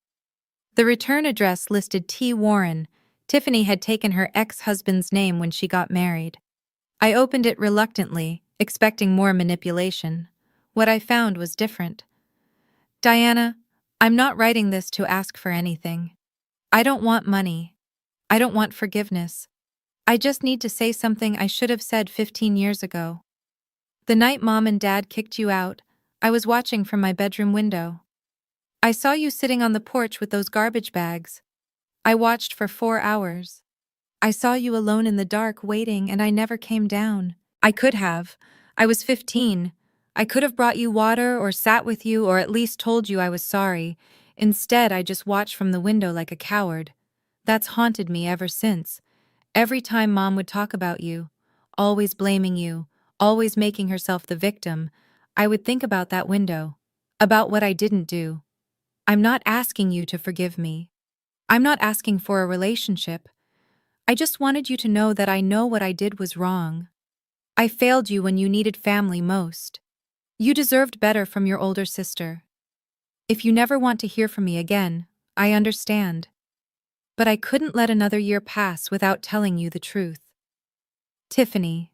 The return address listed T. Warren. Tiffany had taken her ex-husband's name when she got married. I opened it reluctantly, expecting more manipulation. What I found was different. Diana, I'm not writing this to ask for anything. I don't want money. I don't want forgiveness. I just need to say something I should have said 15 years ago. The night Mom and Dad kicked you out, I was watching from my bedroom window. I saw you sitting on the porch with those garbage bags. I watched for 4 hours. I saw you alone in the dark waiting and I never came down. I could have. I was 15. I could have brought you water or sat with you or at least told you I was sorry. Instead, I just watched from the window like a coward. That's haunted me ever since. Every time Mom would talk about you, always blaming you, always making herself the victim, I would think about that window, about what I didn't do. I'm not asking you to forgive me. I'm not asking for a relationship. I just wanted you to know that I know what I did was wrong. I failed you when you needed family most. You deserved better from your older sister. If you never want to hear from me again, I understand. But I couldn't let another year pass without telling you the truth. Tiffany.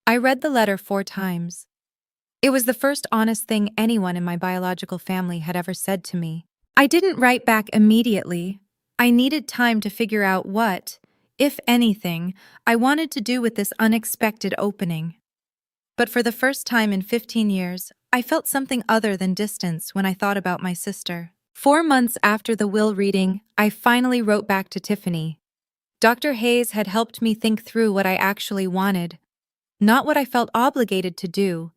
I read the letter 4 times. It was the first honest thing anyone in my biological family had ever said to me. I didn't write back immediately. I needed time to figure out what, if anything, I wanted to do with this unexpected opening. But for the first time in 15 years, I felt something other than distance when I thought about my sister. 4 months after the will reading, I finally wrote back to Tiffany. Dr. Hayes had helped me think through what I actually wanted, not what I felt obligated to do,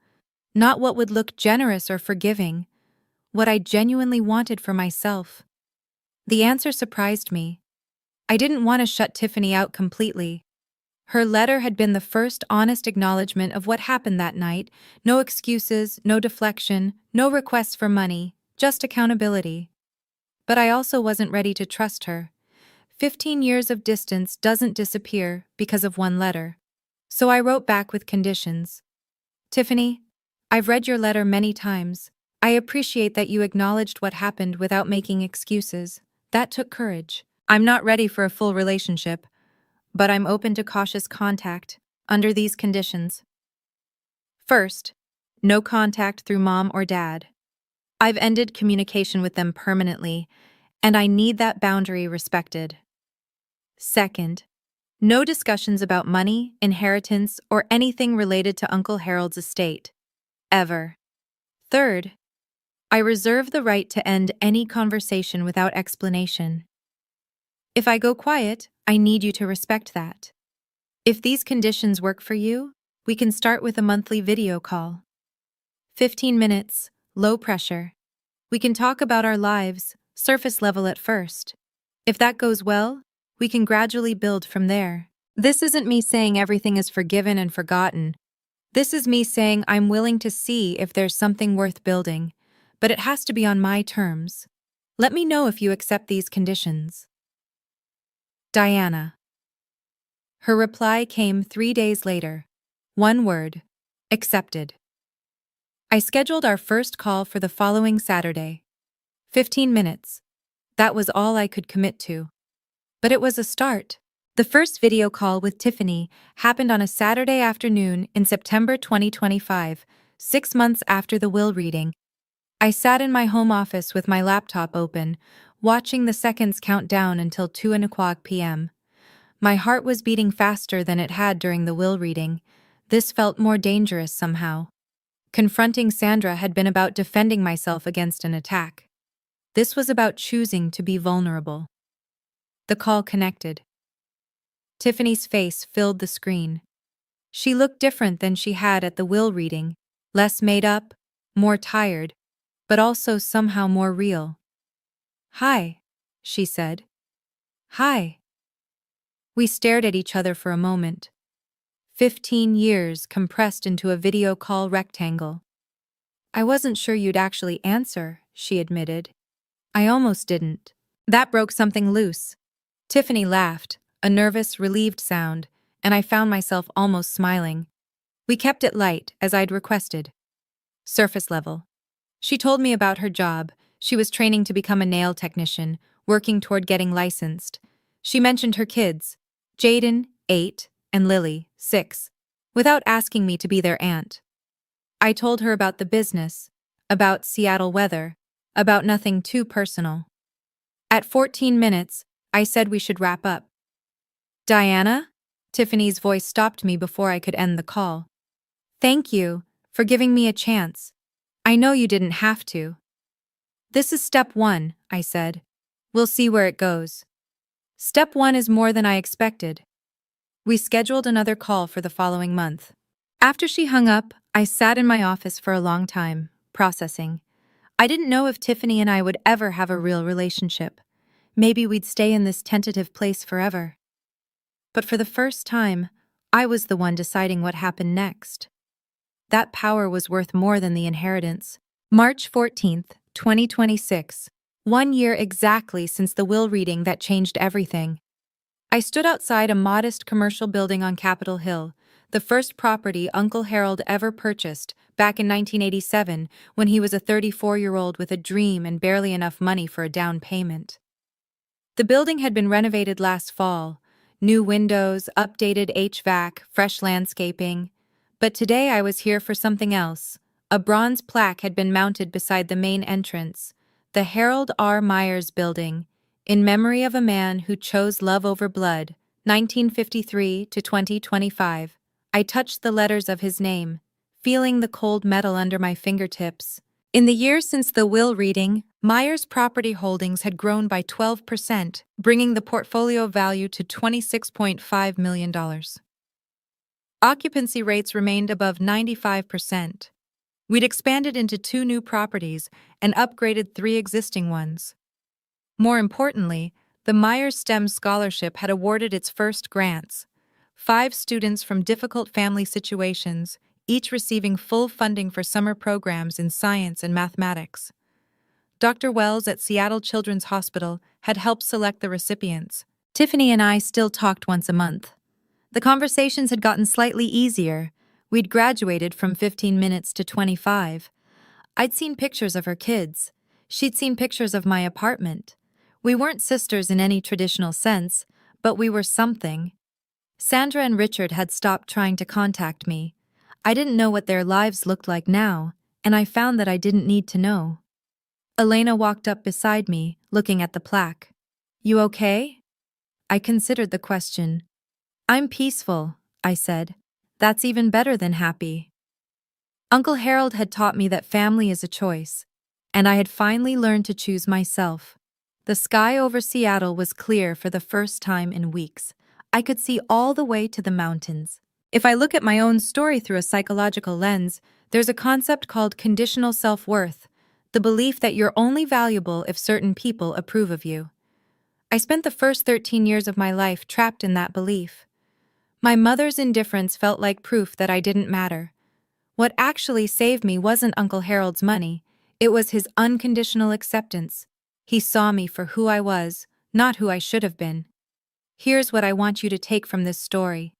not what would look generous or forgiving, what I genuinely wanted for myself. The answer surprised me. I didn't want to shut Tiffany out completely. Her letter had been the first honest acknowledgement of what happened that night. No excuses, no deflection, no requests for money, just accountability. But I also wasn't ready to trust her. 15 years of distance doesn't disappear because of one letter. So I wrote back with conditions. Tiffany, I've read your letter many times. I appreciate that you acknowledged what happened without making excuses. That took courage. I'm not ready for a full relationship, but I'm open to cautious contact under these conditions. First, no contact through Mom or Dad. I've ended communication with them permanently, and I need that boundary respected. Second, no discussions about money, inheritance, or anything related to Uncle Harold's estate. Ever. Third, I reserve the right to end any conversation without explanation. If I go quiet, I need you to respect that. If these conditions work for you, we can start with a monthly video call. 15 minutes, low pressure. We can talk about our lives, surface level at first. If that goes well, we can gradually build from there. This isn't me saying everything is forgiven and forgotten. This is me saying I'm willing to see if there's something worth building, but it has to be on my terms. Let me know if you accept these conditions. Diana. Her reply came 3 days later. One word. Accepted. I scheduled our first call for the following Saturday. 15 minutes. That was all I could commit to. But it was a start. The first video call with Tiffany happened on a Saturday afternoon in September 2025, 6 months after the will reading. I sat in my home office with my laptop open, watching the seconds count down until 2:00 p.m. My heart was beating faster than it had during the will reading. This felt more dangerous somehow. Confronting Sandra had been about defending myself against an attack. This was about choosing to be vulnerable. The call connected. Tiffany's face filled the screen. She looked different than she had at the will reading, less made up, more tired, but also somehow more real. "Hi," she said. "Hi." We stared at each other for a moment. 15 years compressed into a video call rectangle. "I wasn't sure you'd actually answer," she admitted. "I almost didn't." That broke something loose. Tiffany laughed, a nervous, relieved sound, and I found myself almost smiling. We kept it light, as I'd requested. Surface level. She told me about her job. She was training to become a nail technician, working toward getting licensed. She mentioned her kids, Jaden, 8, and Lily, 6, without asking me to be their aunt. I told her about the business, about Seattle weather, about nothing too personal. At 14 minutes, I said we should wrap up. Diana? Tiffany's voice stopped me before I could end the call. Thank you for giving me a chance. I know you didn't have to. This is step one, I said. We'll see where it goes. Step one is more than I expected. We scheduled another call for the following month. After she hung up, I sat in my office for a long time, processing. I didn't know if Tiffany and I would ever have a real relationship. Maybe we'd stay in this tentative place forever. But for the first time, I was the one deciding what happened next. That power was worth more than the inheritance. March 14th, 2026. 1 year exactly since the will reading that changed everything. I stood outside a modest commercial building on Capitol Hill, the first property Uncle Harold ever purchased, back in 1987, when he was a 34-year-old with a dream and barely enough money for a down payment. The building had been renovated last fall. New windows, updated HVAC, fresh landscaping. But today I was here for something else. A bronze plaque had been mounted beside the main entrance, the Harold R. Myers Building, in memory of a man who chose love over blood, 1953 to 2025. I touched the letters of his name, feeling the cold metal under my fingertips. In the years since the will reading, Myers' property holdings had grown by 12%, bringing the portfolio value to $26.5 million. Occupancy rates remained above 95%. We'd expanded into 2 new properties and upgraded 3 existing ones. More importantly, the Myers STEM Scholarship had awarded its first grants. 5 students from difficult family situations, each receiving full funding for summer programs in science and mathematics. Dr. Wells at Seattle Children's Hospital had helped select the recipients. Tiffany and I still talked once a month. The conversations had gotten slightly easier. We'd graduated from 15 minutes to 25. I'd seen pictures of her kids. She'd seen pictures of my apartment. We weren't sisters in any traditional sense, but we were something. Sandra and Richard had stopped trying to contact me. I didn't know what their lives looked like now, and I found that I didn't need to know. Elena walked up beside me, looking at the plaque. You okay? I considered the question. I'm peaceful, I said. That's even better than happy. Uncle Harold had taught me that family is a choice, and I had finally learned to choose myself. The sky over Seattle was clear for the first time in weeks. I could see all the way to the mountains. If I look at my own story through a psychological lens, there's a concept called conditional self-worth, the belief that you're only valuable if certain people approve of you. I spent the first 13 years of my life trapped in that belief. My mother's indifference felt like proof that I didn't matter. What actually saved me wasn't Uncle Harold's money, it was his unconditional acceptance. He saw me for who I was, not who I should have been. Here's what I want you to take from this story.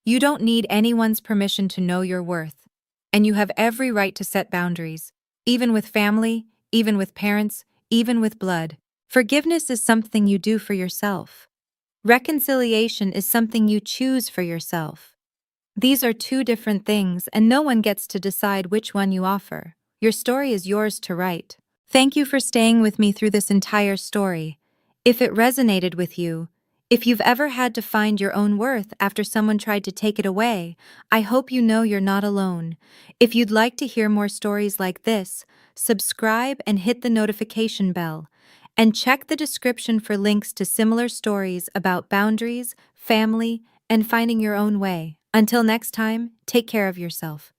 You don't need anyone's permission to know your worth, and you have every right to set boundaries, even with family, even with parents, even with blood. Forgiveness is something you do for yourself. Reconciliation is something you choose for yourself. These are 2 different things, and no one gets to decide which one you offer. Your story is yours to write. Thank you for staying with me through this entire story. If it resonated with you, if you've ever had to find your own worth after someone tried to take it away, I hope you know you're not alone. If you'd like to hear more stories like this, subscribe and hit the notification bell. And check the description for links to similar stories about boundaries, family, and finding your own way. Until next time, take care of yourself.